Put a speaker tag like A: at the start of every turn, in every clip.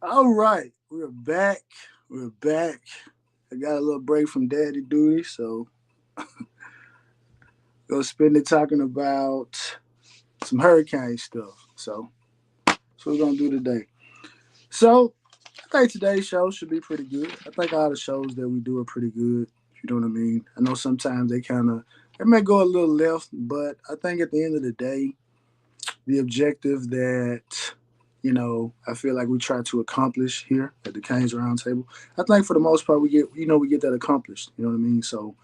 A: All right, we're back. We're back. I got a little break from daddy duty, so go spend it talking about some hurricane stuff. So that's what we're gonna do today. So I think today's show should be pretty good. I think all the shows that we do are pretty good. If you know what I mean. I know sometimes they may go a little left, but I think at the end of the day, the objective that I feel like we try to accomplish here at the Canes Roundtable. I think for the most part we get that accomplished. You know what I mean? So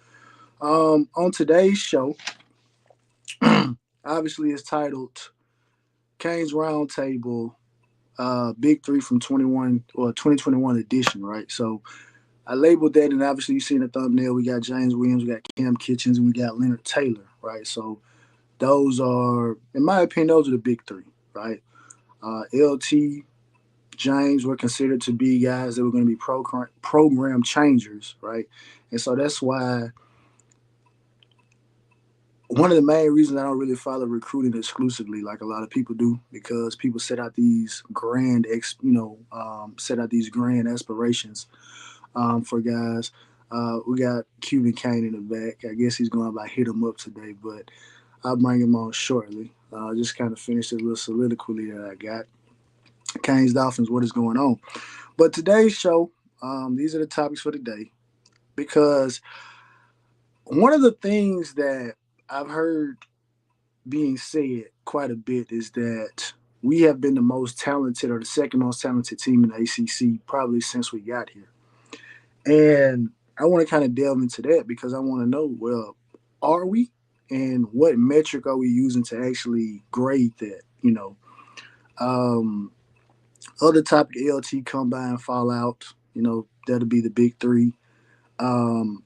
A: on today's show, obviously it's titled Canes Roundtable Big Three from 21 or 2021 edition, right? So I labeled that, and obviously you see in the thumbnail we got James Williams, we got Cam Kitchens, and we got Leonard Taylor, right? So those are, in my opinion, those are the big three, right? LT, James were considered to be guys that were going to be program changers, right? And so that's why one of the main reasons I don't really follow recruiting exclusively like a lot of people do, because people set out these set out these grand aspirations for guys. We got Cuban Kane in the back. I guess he's going to hit him up today, but I'll bring him on shortly. Just kind of finish this little soliloquy that I got. Canes Dolphins, what is going on? But today's show, these are the topics for today because one of the things that I've heard being said quite a bit is that we have been the most talented or the second most talented team in the ACC probably since we got here. And I want to kind of delve into that because I want to know, well, are we? And what metric are we using to actually grade that? Um, Other topic, LT combine fallout. That'll be the big three.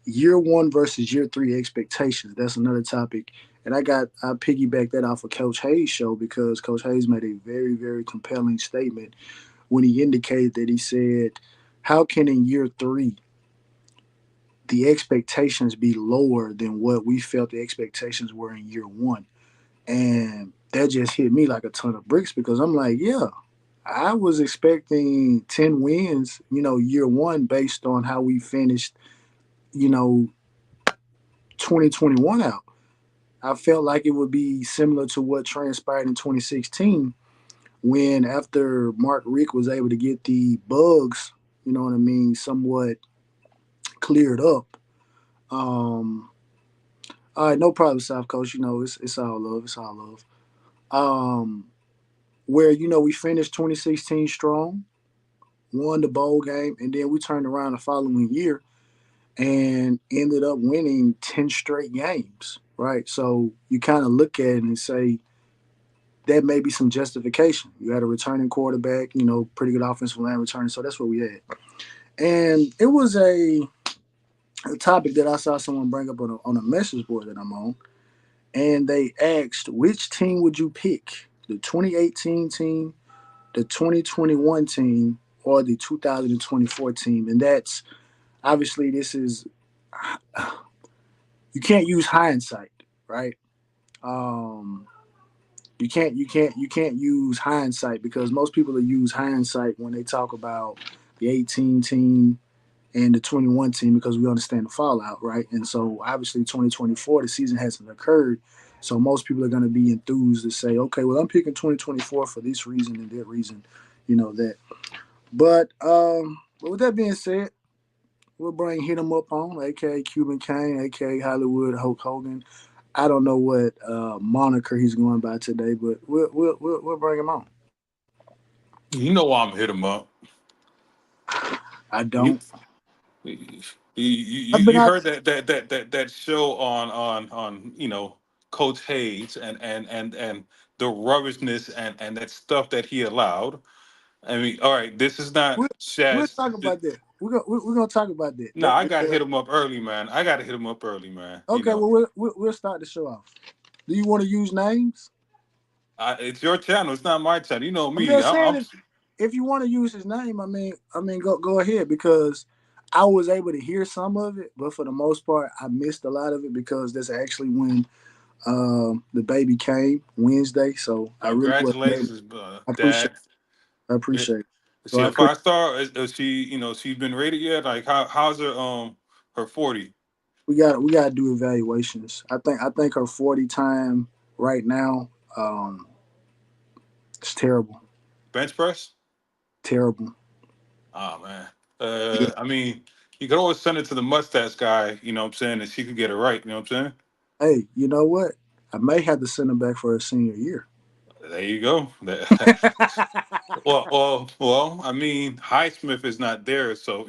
A: Year one versus year three expectations. That's another topic. And I piggyback that off of Coach Hayes' show because Coach Hayes made a very, very compelling statement when he indicated that he said, how can in year three the expectations be lower than what we felt the expectations were in year one? And that just hit me like a ton of bricks because I'm like, yeah, I was expecting 10 wins, year one based on how we finished, you know, 2021 out. I felt like it would be similar to what transpired in 2016 when after Mark Rick was able to get the bugs, you know what I mean, somewhat cleared up. Um, all right, no problem, South Coast. It's all love. It's all love. Um, where we finished 2016 strong, won the bowl game, and then we turned around the following year and ended up winning 10 straight games, right? So you kind of look at it and say that may be some justification. You had a returning quarterback, pretty good offensive line returning, so that's what we had. And it was a topic that I saw someone bring up on a message board that I'm on, and they asked, which team would you pick? The 2018 team, the 2021 team, or the 2024 team? And that's obviously this is you can't use hindsight, right? Um, you can't use hindsight because most people will use hindsight when they talk about the 18 team and the 21 team because we understand the fallout, right? And so obviously 2024 the season hasn't occurred, so most people are going to be enthused to say, okay, well I'm picking 2024 for this reason and that reason, that. But with that being said, we'll bring Hit 'em Up on, aka Cuban Kane, aka Hollywood Hulk Hogan. I don't know what moniker he's going by today, but we'll bring him on.
B: You know why I'm hit him up.
A: I
B: You,
A: don't. I've been
B: you
A: out.
B: heard that show on Coach Hayes and the rubbishness and that stuff that he allowed. I mean, all right, this is not
A: We'll, we'll
B: Shaz.
A: talk about that. We're gonna talk about that.
B: No, I got to hit him up early, man. I got to hit him up early, man.
A: Okay. Well, we'll start the show off. Do you want to use names?
B: It's your channel. It's not my channel. You know
A: I'm
B: me.
A: just saying if you want to use his name, I mean, go ahead because I was able to hear some of it, but for the most part, I missed a lot of it because that's actually when the baby came Wednesday. So I really wasn't able.
B: Congratulations,
A: I appreciate.
B: Dad.
A: I
B: It,
A: appreciate.
B: Is
A: So
B: she
A: I
B: a
A: could
B: 5 star? Is she, she's been rated yet? Like how's her 40
A: we gotta do evaluations. I think her 40 time right now, it's terrible.
B: bench press?
A: Terrible.
B: Oh man.
A: Yeah.
B: I mean, you could always send it to the mustache guy, you know what I'm saying, and she could get it right, you know what I'm saying?
A: Hey, you know what? I may have to send him back for her senior year.
B: There you go. Well. I mean, Highsmith is not there, so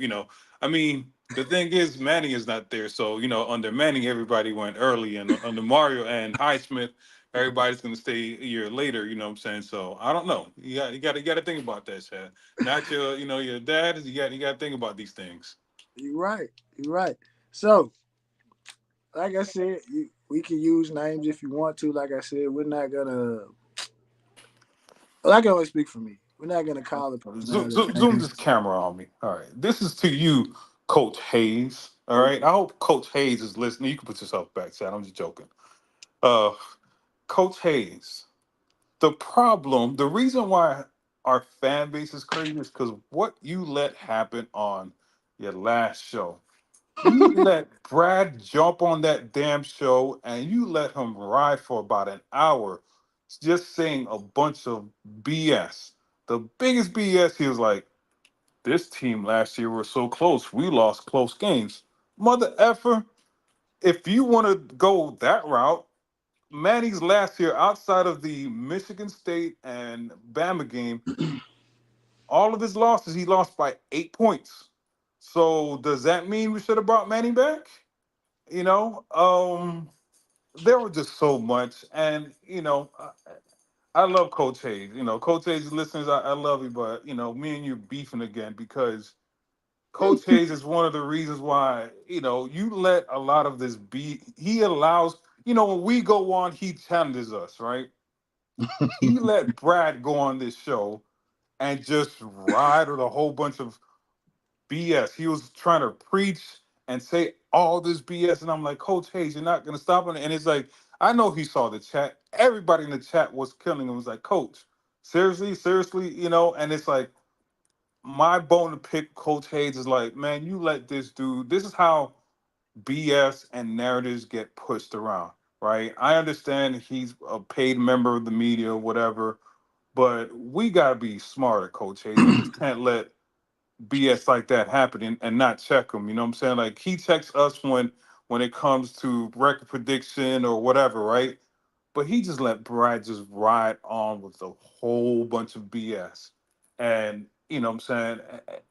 B: I mean, the thing is, Manning is not there, so under Manning, everybody went early, and under Mario and Highsmith, everybody's gonna stay a year later. You know what I'm saying? So I don't know. You got to think about that, Chad. Not your dad. You got to think about these things.
A: You're right. You're right. So, like I said, we can use names if you want to. Like I said, we're not gonna. Well, I can only speak for me. We're not gonna call the
B: Zoom,
A: personality
B: zoom, zoom this
A: names.
B: camera on me. All right, this is to you, Coach Hayes. All right,
A: Okay.
B: I hope Coach Hayes is listening. You can put yourself back, Chad. I'm just joking. Uh, Coach Hayes. The reason why our fan base is crazy is because what you let happen on your last show. You let Brad jump on that damn show and you let him ride for about an hour just saying a bunch of BS. The biggest BS, he was like, this team last year was so close. We lost close games. Mother effer, if you want to go that route, Manny's last year outside of the Michigan State and Bama game, all of his losses, he lost by 8 points. So does that mean we should have brought Manny back? You know, there was just so much, and I love Coach Hayes. Coach Hayes listeners, I love you, but me and you beefing again because Coach Hayes is one of the reasons why you let a lot of this be. He allows when we go on, he challenges us, right? He let Brad go on this show and just ride with a whole bunch of BS. He was trying to preach and say all this BS, and I'm like, Coach Hayes, you're not gonna stop him. And it's like, I know he saw the chat. Everybody in the chat was killing him. It was like, Coach, seriously, seriously, and it's like my bone to pick Coach Hayes is like, man, you let this dude. This is how BS and narratives get pushed around, right? I understand he's a paid member of the media, whatever, but we gotta be smarter, Coach Hayes. We just can't let BS like that happen and not check him. You know what I'm saying? Like he checks us when it comes to record prediction or whatever, right? But he just let Brad just ride on with a whole bunch of BS. And you know what I'm saying?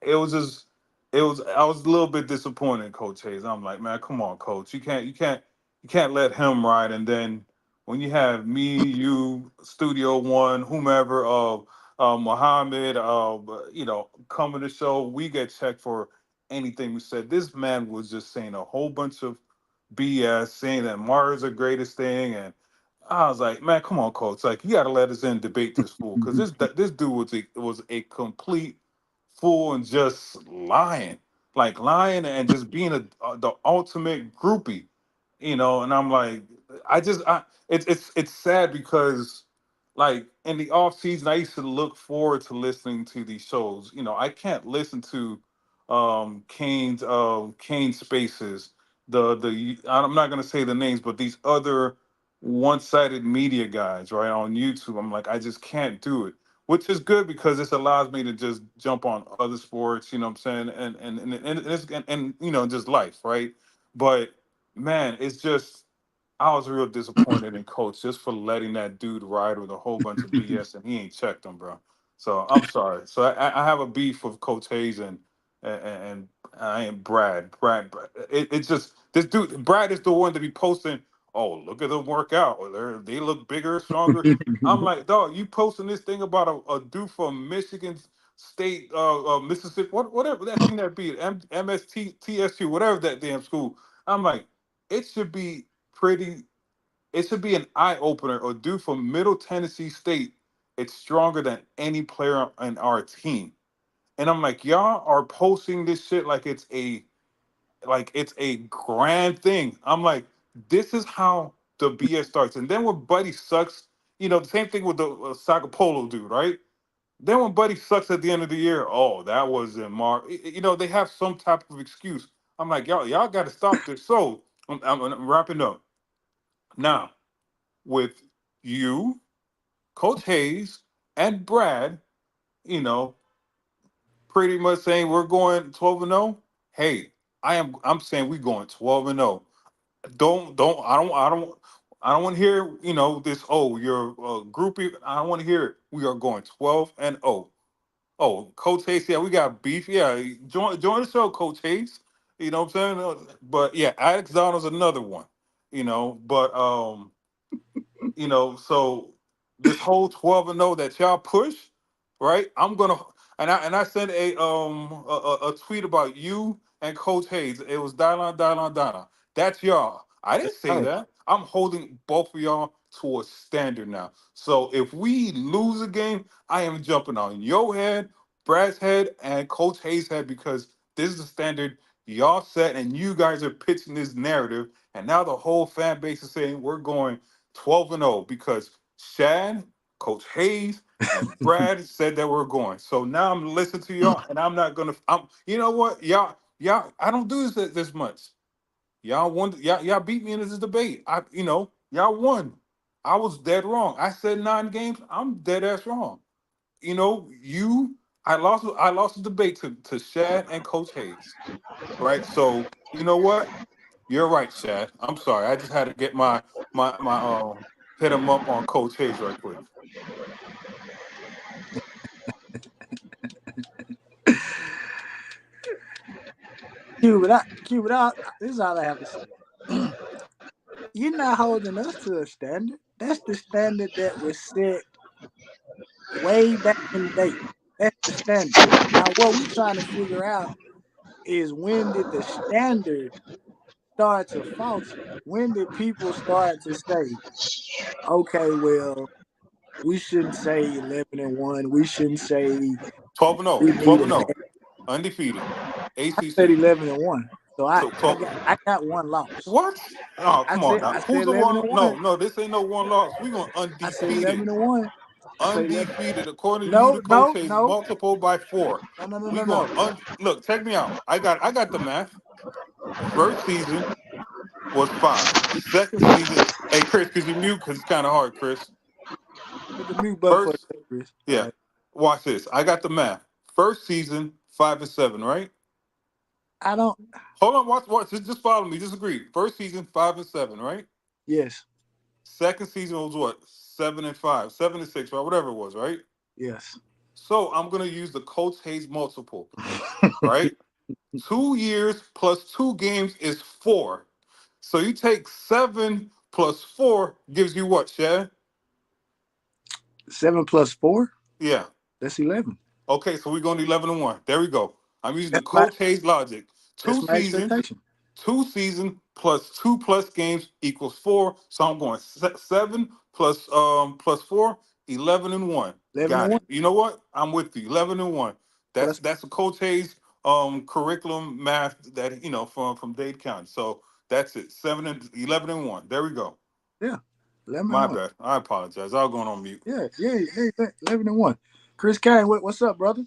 B: It was just I was a little bit disappointed in Coach Hayes. I'm like, man, come on, coach. You can't let him ride. And then when you have me, you, Studio One, whomever, Muhammad, coming to the show, we get checked for anything we said. This man was just saying a whole bunch of BS, saying that Mars the greatest thing, and I was like, man, come on, coach. Like, you got to let us in debate this fool because this dude was a complete fool and just lying, like lying and just being the ultimate groupie, And I'm like, it's sad because like in the off season, I used to look forward to listening to these shows. I can't listen to Kane Spaces. I'm not gonna say the names, but these other one-sided media guys, right, on YouTube. I'm like, I just can't do it, which is good because this allows me to just jump on other sports. You know what I'm saying? And just life, right? But man, it's just I was real disappointed in Coach just for letting that dude ride with a whole bunch of BS and he ain't checked him, bro. So I'm sorry. So I have a beef with Coach Hayes and I am Brad. It's just this dude. Brad is the one to be posting. Oh, look at them work out. Or they look bigger, stronger. I'm like, dog, you posting this thing about a dude from Michigan State, Mississippi, whatever that thing that be, MST, TSU, whatever that damn school. I'm like, it should be pretty. It should be an eye opener. A dude from Middle Tennessee State, it's stronger than any player on our team. And I'm like, y'all are posting this shit like it's a grand thing. I'm like, this is how the BS starts. And then when Buddy sucks, the same thing with the Sagapolo dude, right? Then when Buddy sucks at the end of the year, oh, that was in March. They have some type of excuse. I'm like, y'all got to stop this. So I'm wrapping up now with you, Coach Hayes, and Brad. You know, pretty much saying we're going 12-0. Hey, I'm saying we're going 12-0. Don't I don't want to hear, this, oh, you're a groupie. I don't want to hear it. We are going 12-0. Oh, Coach Hayes, yeah, we got beef. Yeah, join the show, Coach Hayes. You know what I'm saying? But yeah, Alex Donald's another one. But so this whole 12-0 that y'all push, right? I'm gonna and I sent a tweet about you and Coach Hayes. It was Dylon. That's y'all. I didn't say
A: Right.
B: that. I'm holding both of y'all to a standard now. So if we lose a game, I am jumping on your head, Brad's head, and Coach Hayes' head, because this is the standard y'all set, and you guys are pitching this narrative, and now the whole fan base is saying we're going 12-0 because Shad, Coach Hayes, and Brad said that we're going. So now I'm listening to y'all, and I'm not gonna. You know what, y'all. I don't do this much. Y'all won. Y'all beat me in this debate. Y'all won. I was dead wrong. I said 9 games. I'm dead ass wrong. I lost the debate to Shad and Coach Hayes. Right. So you know what? You're right, Shad. I'm sorry. I just had to get my hit him up on Coach Hayes right quick.
A: This is all I have to say. You're not holding us to a standard. That's the standard that was set way back in the day. That's the standard. Now, what we're trying to figure out is, when did the standard start to falter? When did people start to say, okay, well, we shouldn't say 11-1. We shouldn't say
B: 12 and
A: we
B: 0.
A: need
B: 12
A: a
B: and 0.
A: man.
B: Undefeated.
A: I said
B: ACC.
A: 11-1. So I,
B: So
A: I
B: 12.
A: got I got one loss.
B: What? Oh, come on now.
A: I
B: Who's
A: said
B: the
A: eleven
B: one?
A: and
B: No,
A: one.
B: no, this ain't no one loss. We going
A: I said 11
B: undefeated.
A: and one. I said 11.
B: Undefeated. According to you,
A: No,
B: the Coach
A: no,
B: Hayes,
A: no,
B: multiple by 4.
A: no, no, no,
B: We
A: no,
B: going
A: no.
B: look, check me out. I got the math. First season was 5. Second season, hey Chris, could you mute? Because it's kind of hard, Chris.
A: Hit the mute button for
B: First,
A: the Chris. All
B: yeah.
A: right.
B: Watch this. I got the math. First season, 5-7, right?
A: I don't.
B: Hold on, watch. Just follow me. Just agree. First season, 5-7, right?
A: Yes,
B: Second season was what? 7-5, 7-6, right? Whatever it was, right?
A: yes.
B: So I'm gonna use the Coach Hayes multiple, right? 2 years plus 2 games is 4. So you take 7 plus 4 gives you what, Shad?
A: 7 plus 4.
B: Yeah.
A: That's 11.
B: Okay, so we're going to 11-1. There we go. I'm using the
A: That's my
B: Coach Hayes logic.
A: that's
B: Two
A: my
B: season,
A: expectation.
B: 2 season plus 2 plus games equals 4. So I'm going 7 plus 4, 11-1.
A: 11 and
B: Got
A: one.
B: it. You know what? I'm with you. 11-1.
A: What I
B: That's a Coach Hayes curriculum math that from Dade County. So that's it. 11-1. There we go.
A: Yeah, 11 and
B: My
A: one.
B: bad. I apologize. I was going on mute.
A: Yeah, yeah, yeah. 11-1. Chris Kane, what's up, brother?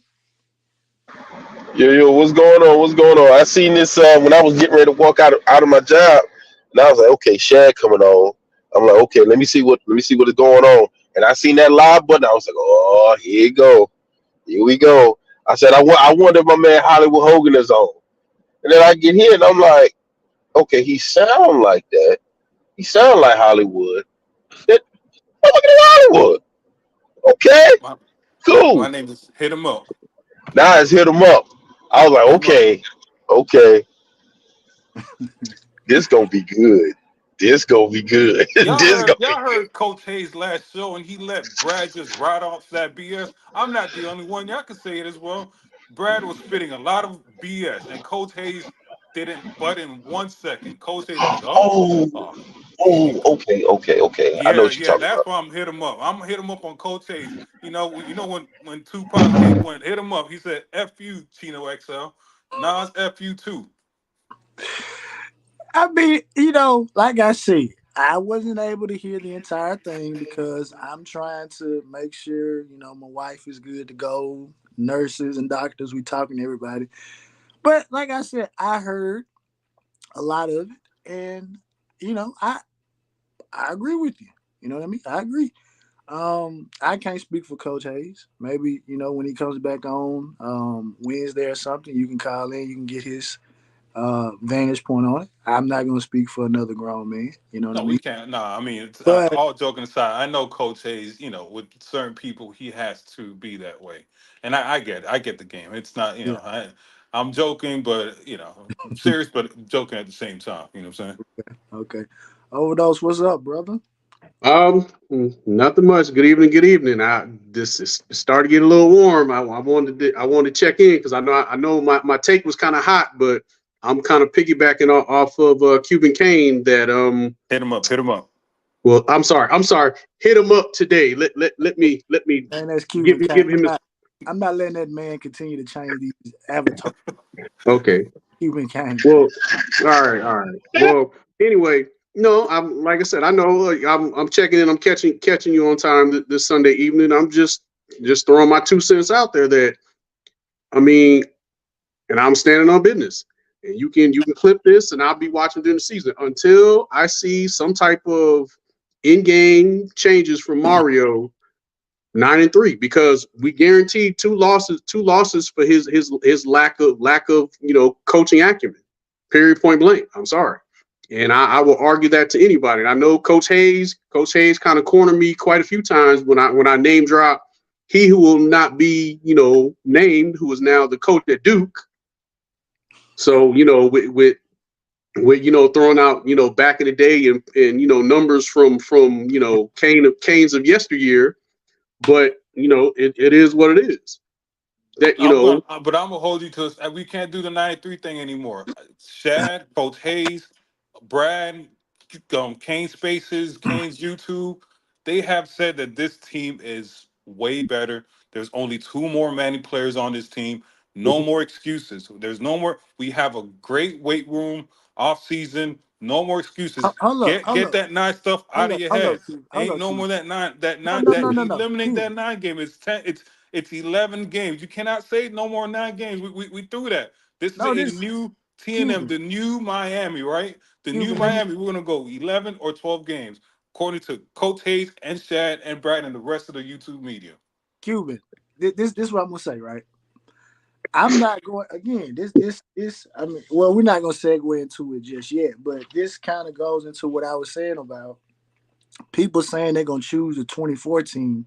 C: Yo, what's going on? What's going on? I seen this when I was getting ready to walk out of my job, and I was like, okay, Shad coming on. I'm like, okay, let me see what is going on. And I seen that live button. I was like, oh, here you go, here we go. I said, I wonder if my man Hollywood Hogan is on. And then I get here, and I'm like, okay, he sound like that. He sound like Hollywood. Then, I'm looking at Hollywood. Okay,
B: My, my
C: cool.
B: name is Hit 'em Up.
C: Now it's hit him up. I was like,
B: Hit 'em up.
C: okay, this gonna be good. This gonna be good.
B: Y'all
C: This
B: heard
C: gonna be
B: y'all
C: good.
B: heard Coach Hayes last show, and he let Brad just ride off that BS. I'm not the only one. Y'all can say it as well. Brad was spitting a lot of BS, and Coach Hayes didn't butt in 1 second. Coach Hayes like,
C: Oh,
B: oh,
C: okay. I know
B: yeah,
C: what you're
B: yeah.
C: talking
B: That's
C: about.
B: why I'm hit him up. I'm gonna hit him up on Coach Hayes. When Tupac went hit him up, he said, "F you, Chino XL." Nas, F you too.
A: I mean, like I said, I wasn't able to hear the entire thing because I'm trying to make sure, my wife is good to go. Nurses and doctors, we talking to everybody. But like I said, I heard a lot of it, and you know, I agree with you. You know what I mean? I agree. I can't speak for Coach Hayes. Maybe when he comes back on Wednesday or something, you can call in. You can get his vantage point on it. I'm not going to speak for another grown man. You know what I
B: No, we
A: mean?
B: can't. No, I mean,
A: But
B: all joking aside, I know Coach Hayes. With certain people, he has to be that way, and I get the game. It's not,
A: yeah,
B: I'm joking, but I'm serious, but joking at the same time. You know what I'm saying?
A: okay. Overdose, what's up, brother?
D: Nothing much. Good evening. Good evening. This is starting to get a little warm. I wanted to check in because I know my take was kind of hot, but I'm kind of piggybacking off of Cuban Kane. That
B: Hit him up. Hit him up.
D: well, I'm sorry. Hit him up today. Let me
A: And that's
D: give
A: Cuban Kane.
D: give him his
A: I'm not letting that man continue to change these avatars.
D: okay.
A: Cuban Kane.
D: Well, all right. Well, anyway, no, I'm like I said, I know I'm checking in. I'm catching you on time this Sunday evening. I'm just throwing my 2 cents out there that I mean, and I'm standing on business. And you can clip this, and I'll be watching during the season until I see some type of in-game changes from Mario. 9-3 because we guaranteed two losses for his lack of coaching acumen. Period. Point blank. I'm sorry. And I will argue that to anybody. And I know Coach Hayes kind of cornered me quite a few times when I name drop he who will not be, named, who is now the coach at Duke. So, with throwing out, back in the day and numbers from Canes of yesteryear, but it is what it is. That
B: But I'm gonna hold you to. We can't do the 93 thing anymore. Shad, Coach Hayes, Brad, Kane Spaces, Kane's YouTube, they have said that this team is way better. There's only two more Manny players on this team. No more excuses. There's no more. We have a great weight room off season. No more excuses.
A: Hold up, hold
B: Get
A: up,
B: that nine stuff out of your
A: hold up,
B: head.
A: Cuban. Hold
B: Ain't
A: up,
B: no
A: Cuban.
B: more that nine.
A: No, no, no,
B: That
A: no, no.
B: eliminate that
A: Cuban.
B: nine game. It's 11 games. You cannot say no more 9 games. We threw that. This is
A: No,
B: a
A: this
B: new TNM,
A: Cuban.
B: the new Miami, right? The new
A: Cuban, let me
B: Miami. We're gonna go 11 or 12 games, according to Coach Hayes and Shad and Brad and the rest of the YouTube media.
A: Cuban. This is what I'm gonna say, right? I'm not going again. This. I mean, well, we're not gonna segue into it just yet, but this kind of goes into what I was saying about people saying they're gonna choose the 24 team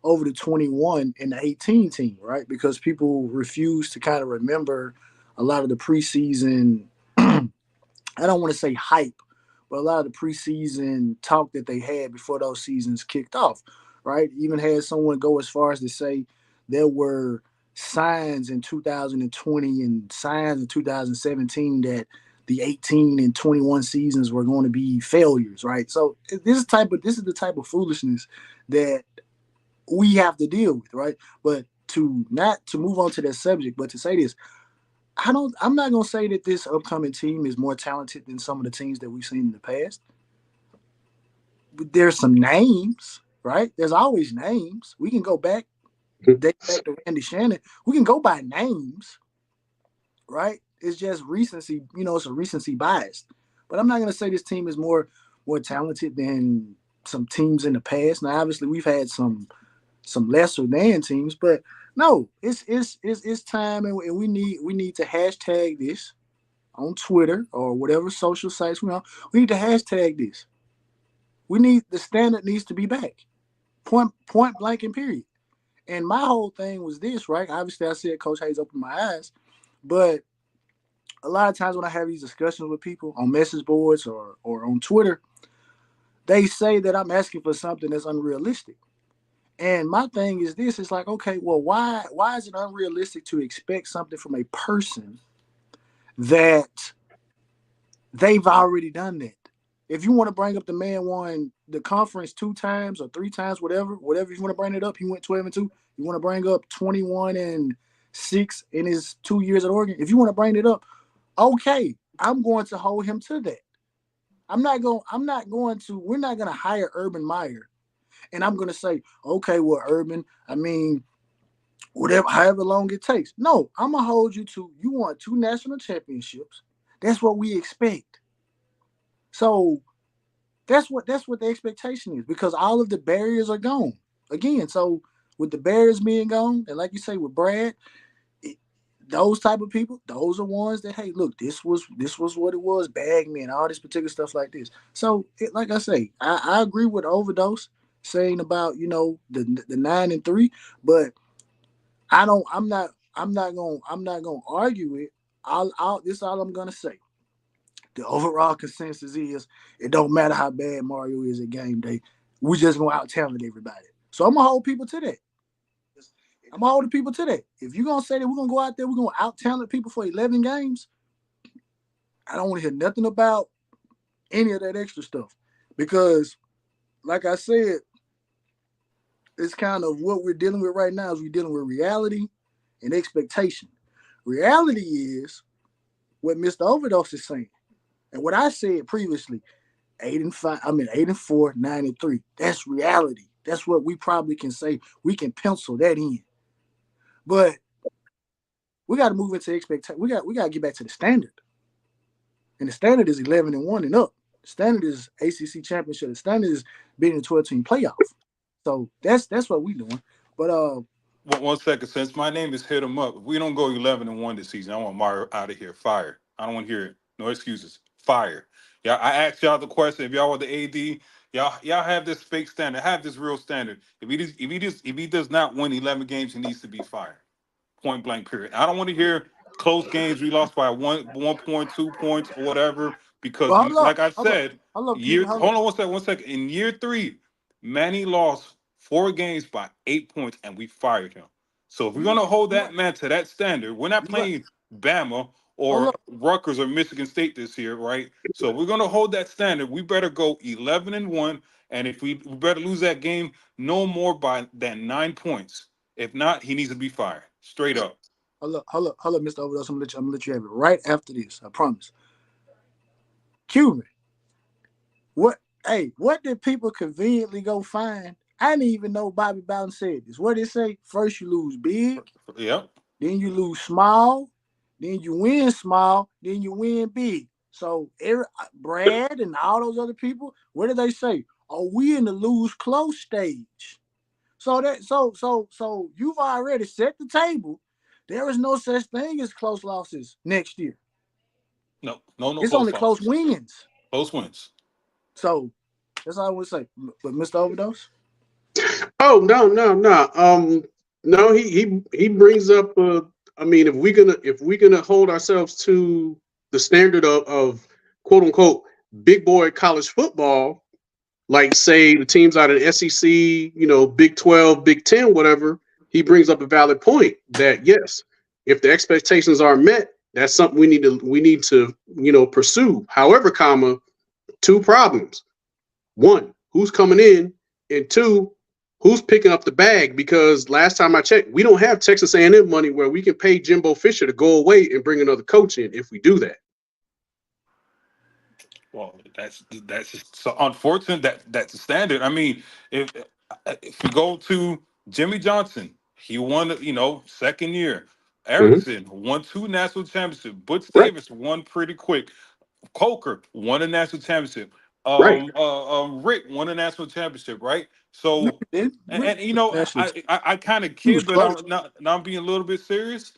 A: over the 21 and the 18 team, right? Because people refuse to kind of remember a lot of the preseason. I don't want to say hype, but a lot of the preseason talk that they had before those seasons kicked off, right? Even had someone go as far as to say there were signs in 2020 and signs in 2017 that the 18 and 21 seasons were going to be failures, right? So this is the type of foolishness that we have to deal with, right? But to not to move on to that subject, but to say this, I'm not gonna say that this upcoming team is more talented than some of the teams that we've seen in the past. There's some names, right? There's always names. We can go back, date back to Randy Shannon. We can go by names, right? It's just recency, it's a recency bias. But I'm not gonna say this team is more talented than some teams in the past. Now, obviously, we've had some lesser than teams, but no, it's time, and we need to hashtag this on Twitter or whatever social sites we on. We need to hashtag this. The standard needs to be back. Point blank and period. And my whole thing was this, right? Obviously, I said Coach Hayes opened my eyes, but a lot of times when I have these discussions with people on message boards or on Twitter, they say that I'm asking for something that's unrealistic. And my thing is this: it's like, okay, well, why is it unrealistic to expect something from a person that they've already done that? If you want to bring up the man won the conference 2 times or 3 times, whatever you want to bring it up, he went 12-2. You want to bring up 21-6 in his 2 years at Oregon. If you want to bring it up, okay, I'm going to hold him to that. We're not gonna hire Urban Meyer, and I'm gonna say, okay, well, Urban, I mean, whatever, however long it takes. No, I'm gonna hold you to. You want two national championships. That's what we expect. So that's what the expectation is because all of the barriers are gone again. So with the barriers being gone, and like you say with Brad, it, those type of people, those are ones that hey, look, this was what it was, bag me and all this particular stuff like this. So like I say, I agree with Overdose saying about the 9-3, but I don't. I'm not gonna argue it. This is all I'm gonna say. The overall consensus is it don't matter how bad Mario is at game day. We just gonna out talent everybody. So I'm gonna hold people to that. I'm gonna hold the people to that. If you're gonna say that we're gonna go out there, we're gonna out talent people for 11 games, I don't want to hear nothing about any of that extra stuff. Because, like I said, it's kind of what we're dealing with right now is we're dealing with reality and expectation. Reality is what Mr. Overdose is saying. And what I said previously, 8-5. I mean 8-4, 9-3. That's reality. That's what we probably can say. We can pencil that in. But we got to move into expectation. We got to get back to the standard, and the standard is 11-1 and up. The standard is ACC championship. The standard is being a 12-team playoff. So that's what we doing. But
B: 1 second. Since my name is Hit 'em Up, if we don't go 11-1 this season, I want Mario out of here. Fired. I don't want to hear it. No excuses. Fired. Yeah, I asked y'all the question. If y'all were the AD, y'all have this fake standard. Have this real standard. If he does not win 11 games, he needs to be fired. Point blank. Period. I don't want to hear close games. We lost by 1 point, 2 points, or whatever. Because,
A: hold up,
B: like I
A: hold up,
B: said,
A: hold up, Cuban, hold
B: hold
A: up.
B: on 1 second. 1 second. In year three, Manny lost 4 games by 8 points, and we fired him. So if we're gonna hold that man to that standard, we're not
A: You got
B: playing Bama
A: hold
B: or
A: up,
B: Rutgers or Michigan State this year, right? So if we're gonna hold that standard, we better go 11-1, and if we better lose that game no more by than 9 points. If not, he needs to be fired, straight up.
A: hold up, Mr. Overdose. I'm gonna let you have it right after this. I promise. Cuban, what? Hey, what did people conveniently go find? I didn't even know Bobby Bowden said this. What did it say? First you lose big,
B: Yep.
A: then you lose small, then you win small, then you win big. So Brad and all those other people, what did they say? Oh, we in the lose close stage. So you've already set the table. There is no such thing as close losses next year.
B: No, no, no
A: It's
B: close
A: only close
B: losses.
A: wins.
B: Close wins.
A: So that's all I would say. But Mr. Overdose,
D: Oh no, no, no. No, he brings up. I mean, if we gonna hold ourselves to the standard of quote unquote big boy college football, like say the teams out of the SEC, Big 12, Big 10, whatever, he brings up a valid point that yes, if the expectations are met, that's something we need to pursue. However, two problems. One, who's coming in, and two, who's picking up the bag? Because last time I checked, we don't have Texas A&M money where we can pay Jimbo Fisher to go away and bring another coach in if we do that.
B: Well, that's just so unfortunate that that's the standard. I mean, if you go to Jimmy Johnson, he won, second year.
D: Mhm.
B: Erickson won 2 national championships. Butch
D: Right,
B: Davis won pretty quick. Coker won a national championship.
D: right.
B: Rick won a national championship, right?
A: no,
B: So,
A: he didn't.
B: and,
A: National team.
B: I kind of
A: He was
B: kid, but
A: close.
B: now I'm being a little bit serious.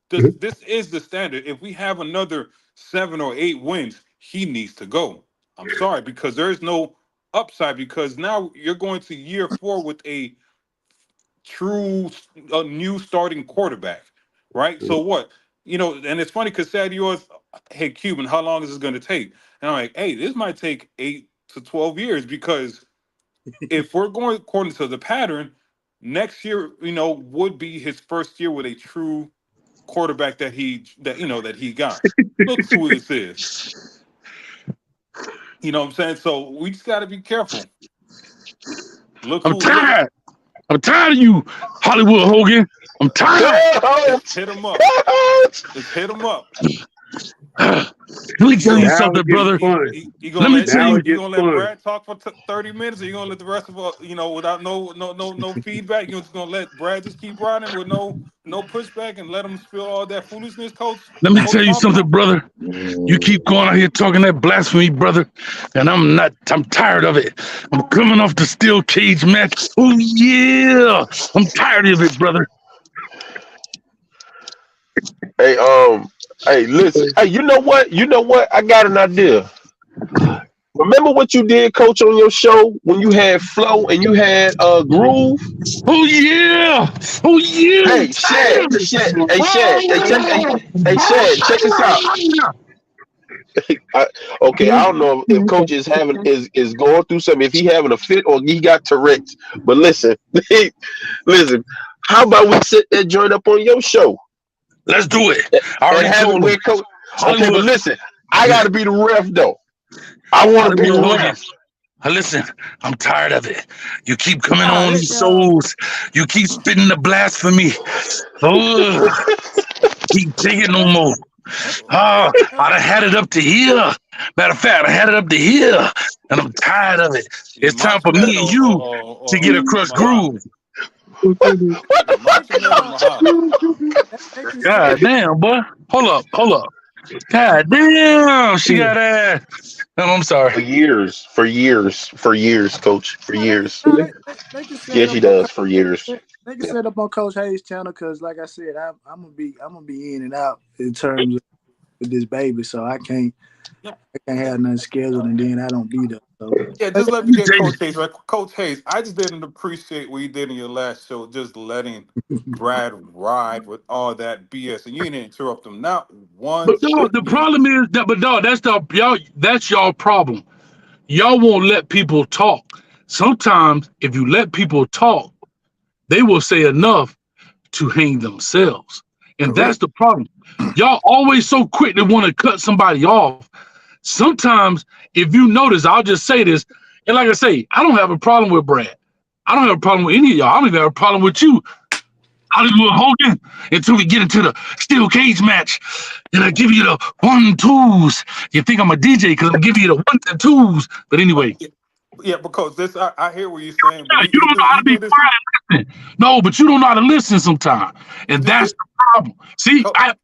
B: This
D: Mhm.
B: this is the standard. If we have another 7 or 8 wins, he needs to go. I'm sorry because there's no upside because now you're going to year four with true a new starting quarterback, right? So what? And it's funny because Sad yours, hey Cuban, how long is this going to take? And I'm like, hey, this might take 8 to 12 years because if we're going according to the pattern, next year, would be his first year with a true quarterback that he got. Look who this is. You know what I'm saying? So we just got to be careful. Look
E: I'm
B: who look.
E: tired. I'm tired of you, Hollywood Hogan. I'm tired.
B: It's
C: Coach,
B: hit him up.
C: coach.
B: It's hit him up.
E: Let me tell
B: You
E: you
B: gonna
D: Now
E: something,
D: it gets
E: brother.
D: fun.
B: you
E: Let
B: gonna
E: me
B: let
E: tell
D: Now
E: you.
D: it
B: you
D: gets
B: gonna let
D: fun.
B: Brad talk for 30 minutes, or you gonna let the rest of us, without no feedback? You just gonna let Brad just keep riding with no pushback and let him spill all that foolishness,
E: Let me tell
B: Coach
E: you something,
B: Massimo?
E: brother. You keep going out here talking that blasphemy, brother, and I'm not. I'm tired of it. I'm coming off the steel cage match. Oh yeah, I'm tired of it, brother.
C: Hey, hey, listen. Hey, you know what? You know what? I got an idea. Remember what you did, Coach, on your show when you had flow and you had groove?
E: Oh yeah, oh yeah.
C: Hey, Shad, check this out. I, okay, I don't know if Coach is having is going through something, if he having a fit or he got Tourette's. But listen, listen. How about we sit that joint up on your show
E: Let's do it. I
C: and
E: already
C: have it
E: told him.
C: where Coach? Okay, but
E: Hollywood,
C: listen, I got to be the ref though. I want to be
E: Hollywood
C: the
E: told you.
C: ref.
E: Listen, I'm tired of it. You keep coming
A: Ah,
E: on
A: heck
E: these
A: no.
E: shows. You keep spitting the blasphemy. Oh, keep taking no more.
A: Heck,
E: Oh,
A: heck,
E: I done had it up to here. Matter of fact, I had it up to here, and I'm tired of it.
B: You
E: It's time for
B: Martinet
E: me and you to get a crust groove.
B: Muhammad? You Martinet or Muhammad?
A: they can say
E: God damn, boy. Hold up. God damn, she got ass. No, I'm sorry.
C: For years, Coach, for
A: no,
C: years.
A: they can set
C: Yeah,
A: it
C: she
A: up on
C: does for years.
A: they can set it up on Coach Hayes' channel because, like I said, I'm gonna be in and out in terms of with this baby, so I can't have nothing scheduled and then I don't be there. So
B: Yeah,
A: they,
B: just let
E: Let
B: me
E: me
B: get
E: tell you,
B: Coach Hayes right. Coach Hayes, I just didn't appreciate what you did in your last show, just letting Brad ride with all that BS, and you didn't interrupt him not one
E: but dog, the
B: second.
E: problem is that, but dog, that's y'all problem. Y'all won't let people talk. Sometimes, if you let people talk, they will say enough to hang themselves. And that's
A: correct.
E: the problem. Y'all always so quick to want to cut somebody off. Sometimes, if you notice, I'll just say this, and like I say, I don't have a problem with Brad. I don't have a problem with any of y'all. I don't even have a problem with you, Hollywood Hogan, until we get into the steel cage match. And I give you the one twos. You think I'm a DJ because I'm giving you the ones and twos. But anyway,
B: Yeah, yeah, because this I hear what you're saying, but
E: yeah, you don't know how
B: you
E: to be
B: did this.
E: quiet and listen. No, but you don't know how to listen sometimes.
B: You
E: And
B: just
E: that's
B: did.
E: the problem. See, I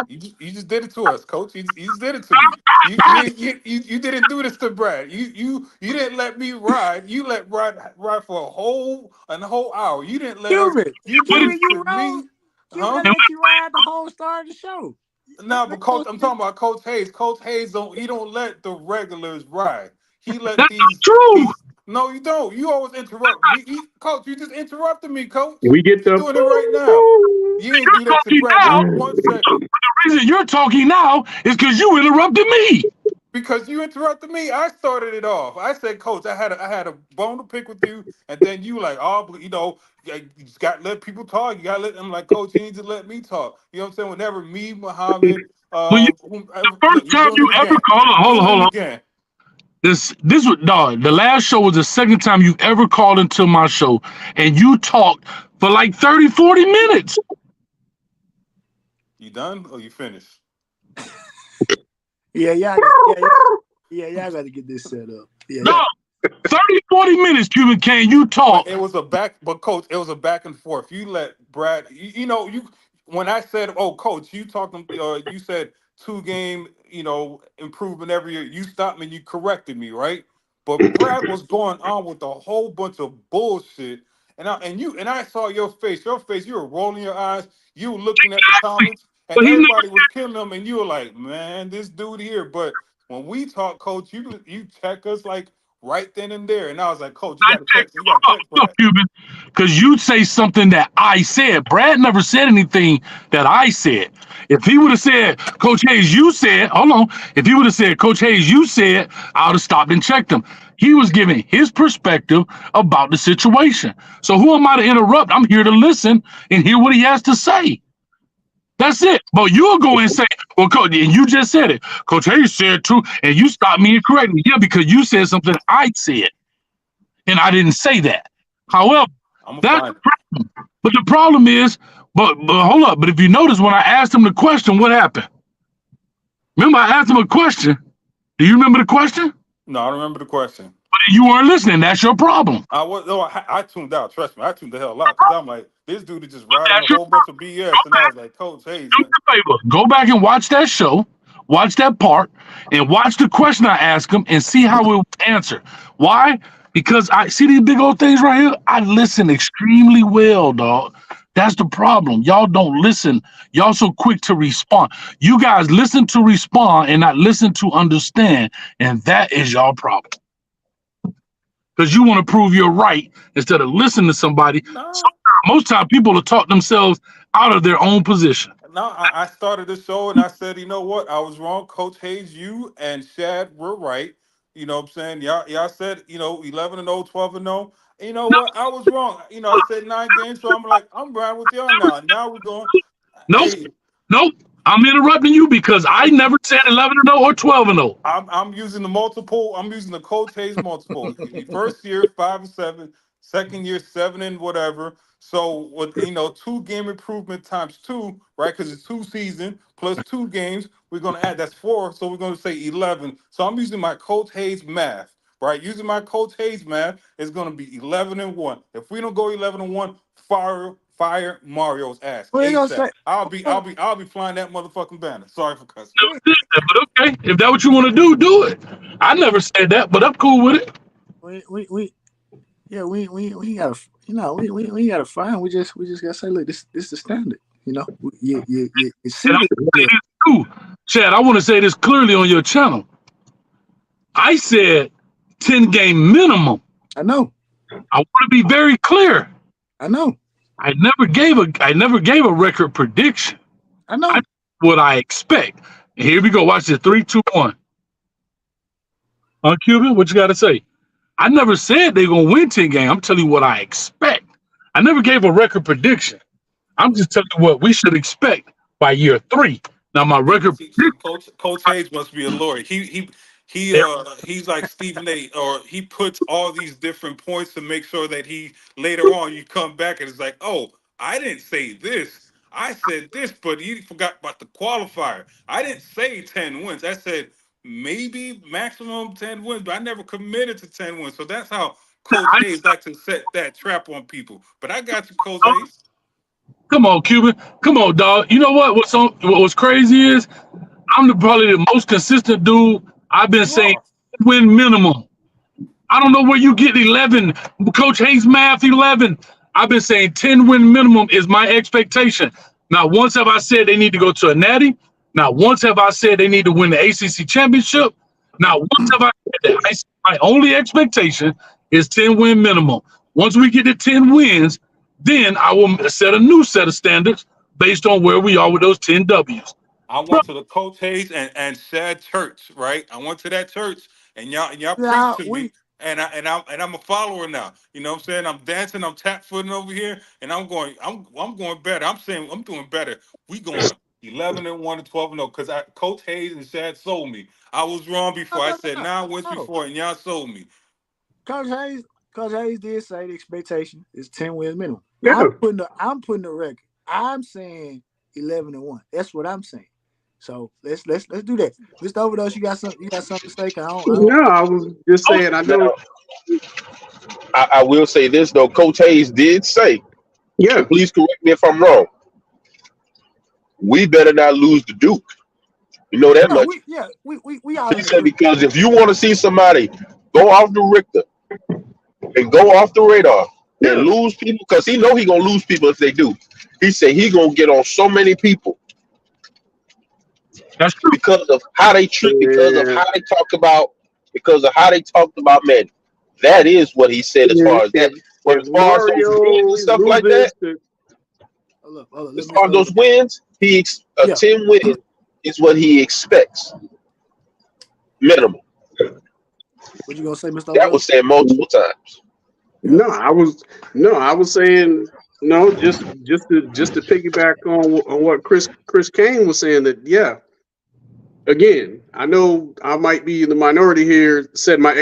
B: You just did it to us, Coach. You just did it to me. You didn't do this to Brad. You didn't let me ride. You let Brad ride for a whole hour. You didn't let us.
A: Cuban,
B: You did
E: but
B: it
A: Cuban, you
B: to
A: wrong.
B: me,
A: Cuban,
B: huh?
A: they let you ride the whole start of the show.
B: No,
A: Make
B: but Coach,
A: no
B: I'm
A: sense.
B: talking about Coach Hayes. Coach Hayes don't let the regulars ride. He let
E: that's not
B: these
E: true.
B: these. No, you don't. You always interrupt me, Coach. You just interrupted me, Coach.
D: We get
B: You're
D: the
B: doing it right now. You ain't do
E: You're
B: that to
E: talking
B: Brad
E: now.
B: not 1 second.
E: The reason you're talking now is because you interrupted me.
B: Because you interrupted me, I started it off. I said, Coach, I had a bone to pick with you, and then you like, oh, but, you just got to let people talk. You got to let them like, Coach, you need to let me talk. You know what I'm saying? Whenever me, Muhammad,
E: When you
B: whomever,
E: first
B: look, you're
E: time
B: doing
E: you
B: it
E: ever
B: again. You're
E: hold on,
B: doing
E: hold
B: it
E: on.
B: again.
E: This was dog. The last show was the second time you ever called into my show, and you talked for like 30, 40 minutes.
B: You done or you finished?
A: Y'all got to get this set up.
E: No, 30, 40 minutes, Cuban can you
B: But
E: talk?
B: it was a back, but Coach, it was a back and forth. You let Brad, you when I said, "Oh, Coach, you talking," you said 2 game, improvement every year. You stopped me, you corrected me, right? But Brad was going on with a whole bunch of bullshit, and I saw your face. Your face, you were rolling your eyes. You were looking at the comments, and
E: But he
B: everybody was killing him, and you were like, "Man, this dude here." But when we talk, Coach, you check us like right then and there. And I was like, Coach, you gotta catch
E: up,
B: Brad.
E: Cuban, because you say something that I said. Brad never said anything that I said. If he would have said, Coach Hayes, you said, hold on. If he would have said, Coach Hayes, you said, I would have stopped and checked him. He was giving his perspective about the situation. So who am I to interrupt? I'm here to listen and hear what he has to say. That's it. But you'll go and say, well, Coach, and you just said it. Coach Hayes said true, and you stopped me and correct me. Yeah, because you said something I said, and I didn't say that. However,
B: I'm gonna
E: that's
B: find it.
E: but the problem is, but hold up. But if you notice, when I asked him the question, what happened? Remember, I asked him a question. Do you remember the question?
B: No, I remember the question.
E: You weren't listening. That's your problem.
B: I was no, I tuned out. Trust me, I tuned the hell out because I'm like, this dude is just riding a
E: That's your
B: whole bunch of BS, and I was like, Coach Hayes,
E: do
B: man.
E: me a favor. Go back and watch that show, watch that part, and watch the question I asked him and see how it was answered. Why? Because I see these big old things right here. I listen extremely well, dog. That's the problem. Y'all don't listen. Y'all so quick to respond. You guys listen to respond and not listen to understand, and that is y'all problem. Because you want to prove you're right instead of listening to somebody.
B: No,
E: Most time, people will talk themselves out of their own position.
B: no, I started the show and I said, you know what? I was wrong. Coach Hayes, you and Shad were right. You know what I'm saying? Y'all said, 11 and 0, 12 and 0. You know
E: No,
B: what? I was wrong. I said 9 games, so I'm like, I'm riding with y'all now. Now we're going,
E: nope,
B: hey,
E: nope. I'm interrupting you because I never said 11 and 0 or 12 and 0.
B: I'm using the multiple. I'm using the Coach Hayes multiple. First year 5 and 7, second year 7 and whatever. So with 2 game improvement times two, right? Because it's 2 season plus 2 games. We're gonna add that's 4. So we're gonna say 11. So I'm using my Coach Hayes math, right? Using my Coach Hayes math is gonna be 11-1. If we don't go 11-1, fire Mario's ass
A: We ain't gonna
B: ASAP.
A: say.
B: I'll be flying that motherfucking banner. Sorry for cussing.
A: We
E: But okay, if that's what you want to do, do it. I never said that, but I'm cool with it.
A: we yeah we ain't gotta we ain't gotta find. We just gotta say, look, this is the standard. You
E: And
A: see
E: I
A: this.
E: want to say this too, Chad. I want to say this clearly on your channel. I said 10-game minimum.
A: I know.
E: I want to be very clear.
A: I know.
E: I never gave a record prediction.
A: I
E: I
A: know.
E: what I expect. And here we go. Watch this. 3, 2, 1. Cuban, what you got to say? I never said they're gonna win 10 games. I'm telling you what I expect. I never gave a record prediction. I'm just telling you what we should expect by year 3. Now my record
B: See, Coach Hayes must be a lawyer. He's like Stephen A. Or he puts all these different points to make sure that he later on you come back and it's like, oh, I didn't say this. I said this, but you forgot about the qualifier. I didn't say 10 wins. I said maybe maximum 10 wins, but I never committed to 10 wins. So that's how Coach
E: I,
B: Hayes like to set that trap on people. But I got you, Coach Hayes.
E: come on, Cuban. Come on, dog. You know what? What's crazy is probably the most consistent dude. I've been
B: You
E: saying
B: are.
E: win minimum. I don't know where you get 11. Coach Hayes math 11. I've been saying 10 win minimum is my expectation. Not once have I said they need to go to a natty. Not once have I said they need to win the ACC championship. Not once have I said that. My only expectation is 10 win minimum. Once we get to 10 wins, then I will set a new set of standards based on where we are with those 10 W's.
B: I
E: Bro,
B: went to the Coach Hayes and Shad church, right? I went to that church and y'all
A: Yeah,
B: preached to me.
A: we
B: And I'm a follower now. You know what I'm saying? I'm dancing, I'm tap footing over here, and I'm going better. I'm saying I'm doing better. We going 11-1 and 12-0 because Coach Hayes and Shad sold me. I was wrong
A: no
B: before. I
A: no
B: said
A: no
B: 9 wins
A: no.
B: before, and y'all sold me.
A: Coach Hayes, Coach Hayes did say the expectation is 10 wins minimum.
D: Yeah.
A: I'm putting the record. I'm saying 11-1. That's what I'm saying. So let's do that. Mr. Overdose, you got something to say? 'Cause I don't.
D: No, I was just
E: oh,
D: saying. I
C: Now,
D: know.
C: I will say this though. Coach Hayes did say,
D: Yeah.
C: and please correct me if I'm wrong. We better not lose to Duke. You know that
A: No,
C: much.
A: we all
C: He
A: in
C: said
A: agreement.
C: because if you want to see somebody go off the Richter and go off the radar and
D: Yeah.
C: lose people, because he know he gonna lose people if they do. He said he gonna get on so many people
E: that's true.
C: because of how they treat,
D: And,
C: because of how they talked about men. That is what he said as
D: and
C: far as that. But
D: if
C: as far as those wins
D: Mario
C: and stuff like that,
D: loses to
A: Hold up.
C: as
A: Let
C: far as
A: Mr.
C: those
A: Overdose.
C: wins, a
A: Yeah.
C: 10 win is what he expects minimum.
A: What you gonna say, Mr.
C: That
A: Overdose?
C: was said multiple times.
A: Yeah.
D: I was saying no, just to piggyback on what Chris Kane was saying, that yeah, again, I know I might be in the minority here, set my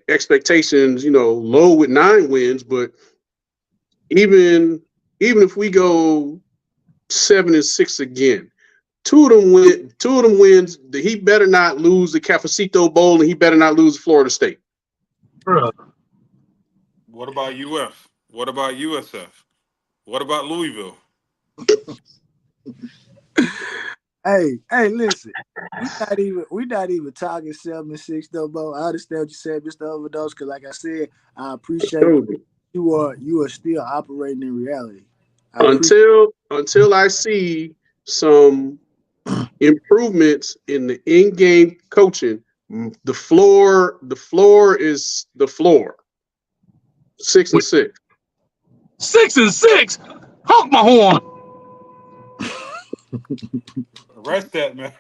D: expectations, low with 9 wins, but even even if we go 7-6 again, Two of them wins. He better not lose the Cafecito Bowl, and he better not lose Florida State.
E: Bruh.
B: What about UF? What about USF? What about Louisville?
A: Hey, listen. We not even talking 7-6 no more. I understand what you said, Mr. Overdose, because like I said, I appreciate you are still operating in reality. I appreciate
D: Until I see some improvements in the in-game coaching, the floor is the floor. 6-6.
E: 6-6. Honk my horn.
B: Rest that, man.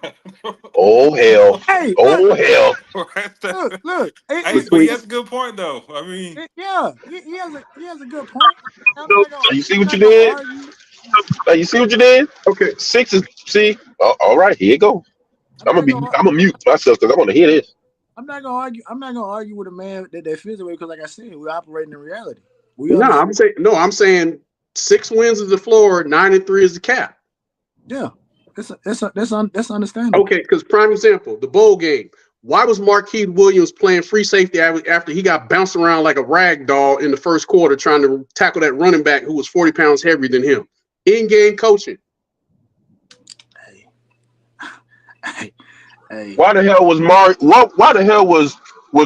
C: Oh hell.
A: Hey, look,
C: Oh hell.
B: Rest that.
A: look.
B: Hey, but he
D: Between
B: has a good point though. I mean,
A: Yeah, he has a good point. I'm
E: So,
A: not gonna
C: You see
A: I'm
C: what you
A: not gonna
C: did?
A: argue.
C: You see what you did?
D: okay,
C: 6 is see. All right, here you go.
A: I'm not gonna
C: I'm gonna mute myself because I want to hear this.
A: I'm not gonna argue. I'm not gonna argue with a man that feels the way because, like I said, we're operating in reality. We
D: no,
A: understand.
D: I'm saying 6 wins is the floor, 9-3 is the cap.
A: Yeah, that's understandable.
D: Okay, because prime example, the bowl game. Why was Marquise Williams playing free safety after he got bounced around like a rag doll in the first quarter trying to tackle that running back who was 40 pounds heavier than him? In-game coaching.
A: Hey, hey, hey.
C: Why the hell was Why the hell was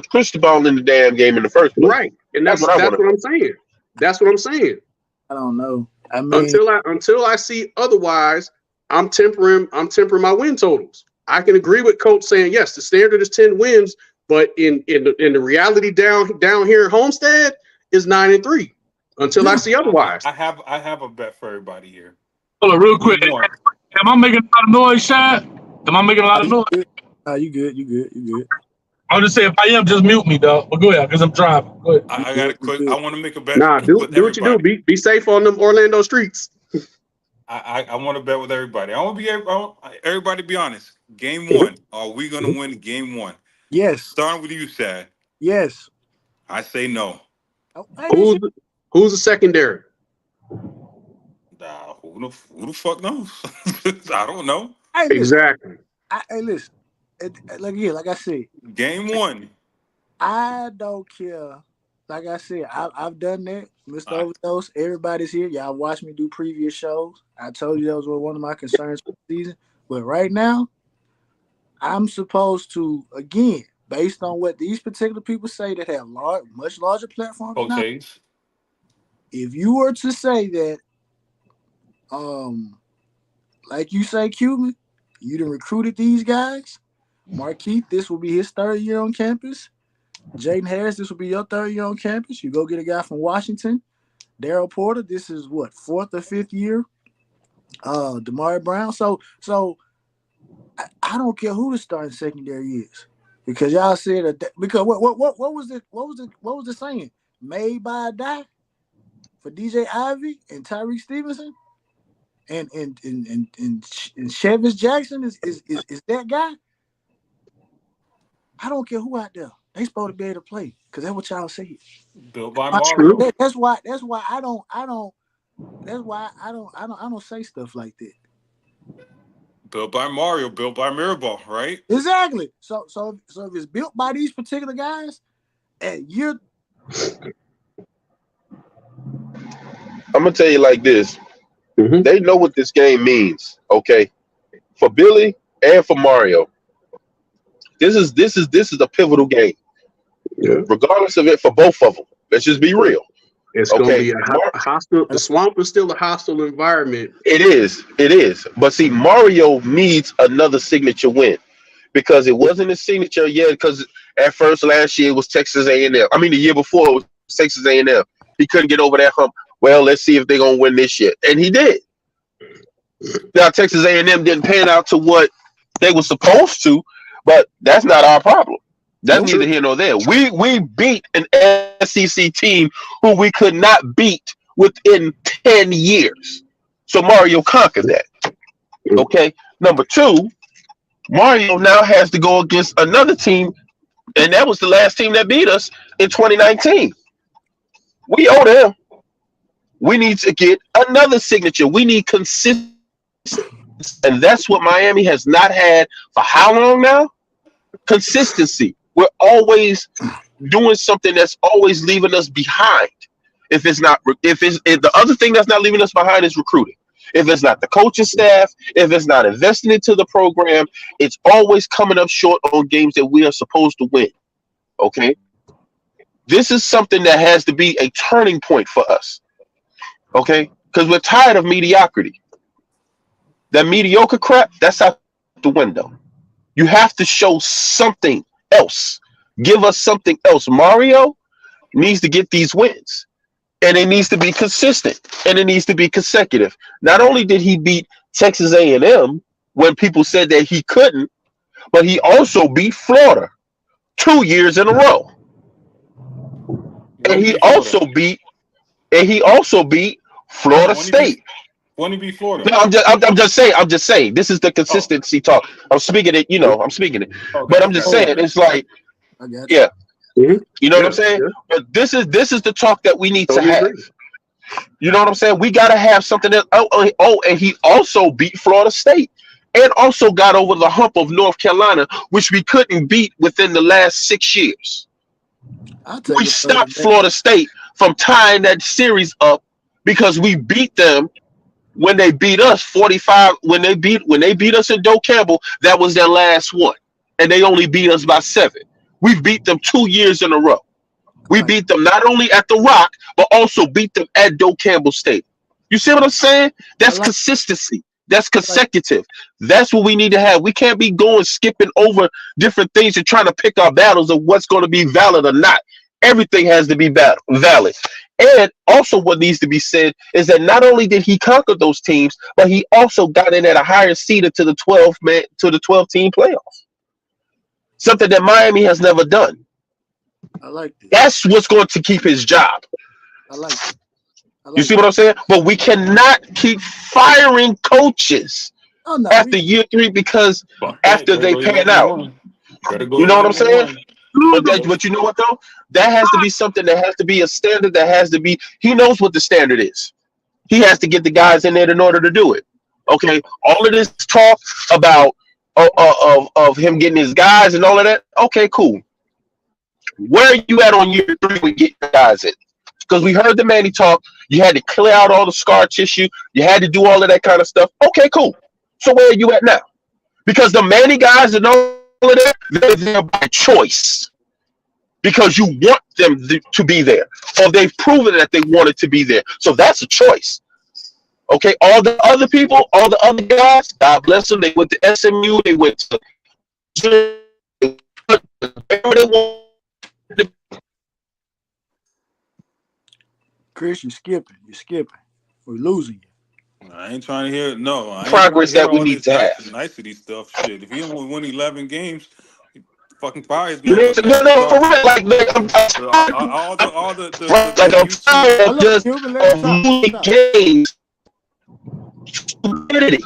C: Cristobal in the damn game in the first place?
D: Right. And
C: That's
D: that's
C: what I want
D: that's
C: to
D: what
C: know.
D: I'm saying. That's what I'm saying.
A: I don't know. I mean,
D: Until I see otherwise, I'm tempering my win totals. I can agree with Coach saying yes, the standard is 10 wins, but in the reality down here at Homestead is 9-3. Until I
A: yeah.
D: see otherwise.
B: I have a bet for everybody here.
E: hold on, real quick.
B: Game one.
E: Am I making a lot of noise, Shad? Am I making a lot
A: Are
E: of
A: you
E: noise?
A: good? You good? You good? You good?
E: I'll just say if I am, just mute me, dog. But go ahead, because I'm driving. Go ahead.
A: You
B: I got a
A: good? You
B: quick. I
A: good?
B: want to make a bet
D: Nah, do
B: with
D: what you do.
B: everybody.
D: Be safe on them Orlando streets.
B: I want to bet with everybody. I want everybody to be honest. Game
D: Mhm,
B: one. Are we gonna win game one?
A: Yes.
B: Starting with you, Shad.
A: Yes.
B: I say no.
A: Oh, hey, this
D: Who's
A: shit.
D: who's the secondary?
B: Nah, who the fuck knows? I don't know.
A: Hey, listen.
D: Exactly.
A: Hey, listen. Like I said,
B: Game one.
A: I don't care. Like I said, I've done that, Mr.
B: All right.
A: Overdose. Everybody's here. Y'all watched me do previous shows. I told you that was one of my concerns for the season. But right now, I'm supposed to, again, based on what these particular people say that have much larger platforms than
B: Coach
A: I,
B: Hayes.
A: if you were to say that, like you say, Cuban, you done recruited these guys. Markeith, this will be his third year on campus. Jaden Harris, this will be your third year on campus. You go get a guy from Washington. Daryl Porter, this is what, fourth or fifth year. Damari Brown. So I don't care who the starting secondary is. Because y'all said that because what was the saying? Made by a die for DJ Ivy and Tyreek Stevenson and Chevis Jackson is that guy? I don't care who out there. They supposed to be able to play because that's what y'all say.
B: Built by
D: That's true.
B: Mario.
A: That's why I don't say stuff like that.
B: Built by Mario. Built by Mirabal. Right.
A: Exactly. So if it's built by these particular guys, and you're
C: I'm gonna tell you like this.
D: Mhm.
C: They know what this game means. Okay, for Billy and for Mario, this is a pivotal game.
D: Yeah.
C: Regardless of it, for both of them. Let's just be real.
D: It's going to
C: Okay,
D: be a hostile. The swamp is still a hostile environment.
C: it is. It is. But see, Mario needs another signature win because it wasn't a signature yet. Because at first last year it was Texas A&M. I mean, the year before it was Texas A&M. He couldn't get over that hump. Well, let's see if they're gonna win this year, and he did. Now Texas A&M didn't pan out to what they were supposed to, but that's not our problem. That's
A: nope.
C: neither here nor there. We beat an SEC team who we could not beat within 10 years. So Mario conquered that. Okay. Number two, Mario now has to go against another team, and that was the last team that beat us in 2019. We owe them. We need to get another signature. We need consistency. And that's what Miami has not had for how long now? Consistency. We're always doing something that's always leaving us behind. If the other thing that's not leaving us behind is recruiting. If it's not the coaching staff, if it's not investing into the program, it's always coming up short on games that we are supposed to win. Okay, this is something that has to be a turning point for us. Okay, because we're tired of mediocrity. That mediocre crap, that's out the window. You have to show something else. Give us something else. Mario needs to get these wins, and it needs to be consistent, and it needs to be consecutive. Not only did he beat Texas A&M when people said that he couldn't, but he also beat Florida 2 years in a row,
B: When
C: and
B: he
C: he
B: beat Florida.
C: also beat
B: Hold on.
C: Florida State.
B: When he beat Florida.
C: No, I'm just saying. This is the
B: Oh,
C: consistency talk. I'm speaking it. I'm speaking it.
B: oh,
C: But I'm
B: gotcha,
C: just
B: gotcha,
A: Oh,
C: saying,
B: gotcha.
C: it's like,
A: I got you.
C: yeah,
D: Mhm.
C: you know what I'm
D: Yeah,
C: saying.
D: yeah,
C: But this is the talk that we need to
D: totally
C: have.
D: agree.
C: You know what I'm saying? We got to have something that. And he also beat Florida State, and also got over the hump of North Carolina, which we couldn't beat within the last 6 years.
A: I'll take
C: We
A: it further
C: stopped
A: back.
C: Florida State from tying that series up because we beat them when they beat us 45 when they beat us in Doe Campbell. That was their last one, and they only beat us by 7. We beat them 2 years in a row.
A: I
C: We
A: like
C: beat them not only at the Rock, but also beat them at Doe Campbell State. You see what I'm saying?
A: I
C: That's
A: like
C: consistency. That's
A: I like
C: consecutive. That's what we need to have. We can't be going skipping over different things and trying to pick our battles of what's going to be valid or not. Everything has to be valid. And also, what needs to be said is that not only did he conquer those teams, but he also got in at a higher seed to the 12 team playoffs. Something that Miami has never done.
A: I like this.
C: That's what's going to keep his job.
A: I like this. I
C: You
A: like
C: see what
A: this.
C: I'm saying? But we cannot keep firing coaches
A: Oh no,
C: after year 3 because
B: Fuck that.
C: after
B: Better
C: they
B: go
C: pan
B: 11 and
C: out.
B: 1. Better go
C: You know what I'm
B: 11 and
C: saying?
B: 1.
C: But
E: Lose
C: that,
B: Go.
C: but you know what though? That has to be something that has to be a standard that has to be. He knows what the standard is. He has to get the guys in there in order to do it. Okay, all of this talk about of him getting his guys and all of that. Okay, cool. Where are you at on year 3 with getting guys in? Because we heard the Manny talk. You had to clear out all the scar tissue. You had to do all of that kind of stuff. Okay, cool. So where are you at now? Because the Manny guys and all of that, they're there by choice. Because you want them to be there, or they've proven that they wanted to be there. So that's a choice. Okay, all the other people, all the other guys, God bless them. They went to SMU, they went to wherever they wanted.
A: Chris, you're skipping. You're skipping. We're losing
B: I ain't trying to hear no. I ain't trying to
C: Progress
B: hear
C: that we
B: all
C: need
B: this
C: to have.
B: nicety stuff. Shit, if he only win 11 games, fucking fire his
C: You know what I'm
B: motherfucking
C: saying?
B: ass.
C: No, no, for
B: Sorry.
C: real. Like
B: But all
C: like
B: the
C: I'm
B: YouTube.
C: tired
A: you.
C: of
A: Hold on,
C: just
A: Cuban. Let him
C: of
A: talk. Let him
C: losing
A: talk.
C: games. Stupidity.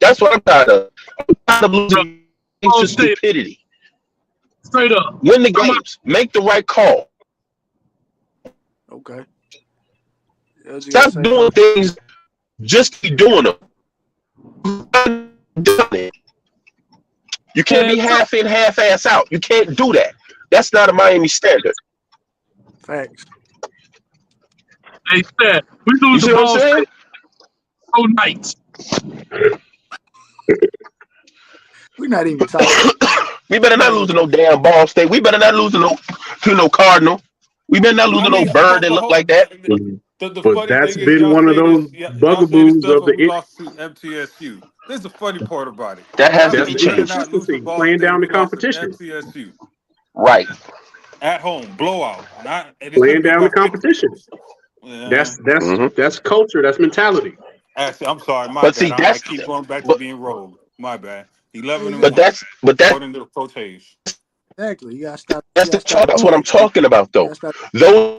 C: That's what I'm tired of. I'm tired of losing games to
E: State
C: stupidity.
E: straight up.
C: Win the
E: I'm out.
C: games. Make the right call.
A: Okay. LG gonna
C: Stop
A: say
C: doing
A: something.
C: things just to be doing them. Done it. You can't
E: And
C: be half in, half ass out. You can't do that. That's not a Miami standard.
A: Facts.
E: they said we
C: You
E: lose the
C: see what I'm
E: ball
C: saying?
E: state so night.
A: We're not even talking.
C: We better
A: We're
C: not
A: not even
C: lose to no
A: talking.
C: damn Ball State. We better not lose to no Cardinal. We better not lose
B: I
C: to no
B: mean,
C: bird that look like that.
D: Mhm.
B: the
D: But
B: funny
D: that's
B: thing is,
D: been one of those
B: y'all say this
D: bugaboos
B: stuff,
D: of
B: and we
D: the.
B: lost to MTSU. This is the funny part about it.
C: That has to
B: Y'all
C: be
D: That's
B: say we better
C: changed.
B: not lose to
D: inconsistency,
B: Ball
D: playing
B: State,
D: down
B: and
D: the
B: we lost to
D: competition,
B: MTSU
C: Right.
B: at home, blowout. Not, and it shouldn't
D: playing
B: have been
D: down
B: by
D: the
B: 50.
D: competition.
B: Yeah.
C: Mm-hmm.
D: That's culture. That's mentality.
B: Actually, I'm sorry, my
C: But see,
B: bad. I
C: that's
B: keep going back to
C: but
B: being rogue. My bad.
A: Yeah,
B: 11
A: yeah.
B: and one,
C: but
B: according to Coach Hayes.
A: Exactly. You gotta stop. You
C: that's
A: gotta
C: the
A: stop
C: talk. That's what
A: doing
C: I'm
A: that, Chris.
C: talking about,
A: You
C: though.
A: gotta stop.
C: Those,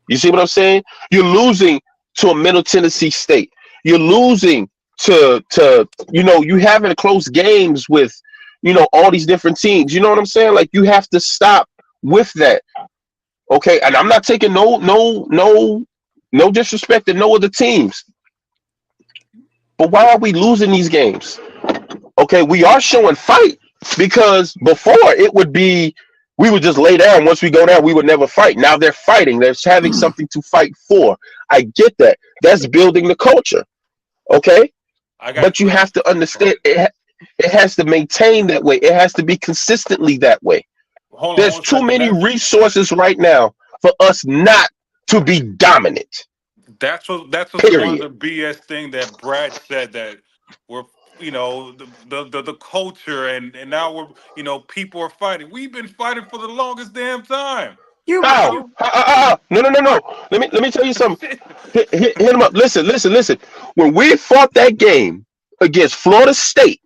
C: you see what I'm saying? You're losing to a Middle Tennessee State. You're losing to you having close games with all these different teams. You know what I'm saying? Like you have to stop with that. Okay, and I'm not taking no No disrespect to no other teams, but why are we losing these games? Okay, we are showing fight because before it would be we would just lay down. Once we go down, we would never fight. Now they're fighting. They're having something to fight for. I get that. That's building the culture. Okay,
B: I got
C: but you
B: clips.
C: have to
B: Oh,
C: understand it has to maintain that way. It has to be consistently that way.
B: hold on
C: There's
B: one
C: too
B: second.
C: many resources right now for us not to be dominant.
B: That's what one of
C: Period.
B: the BS thing that Brad said, that we're, the culture, and now we're, people are fighting. We've been fighting for the longest damn time.
A: You
B: You
C: How?
B: know,
C: No, no, no, no. Let me tell you something. Hit him up. Listen, listen, listen. When we fought that game against Florida State,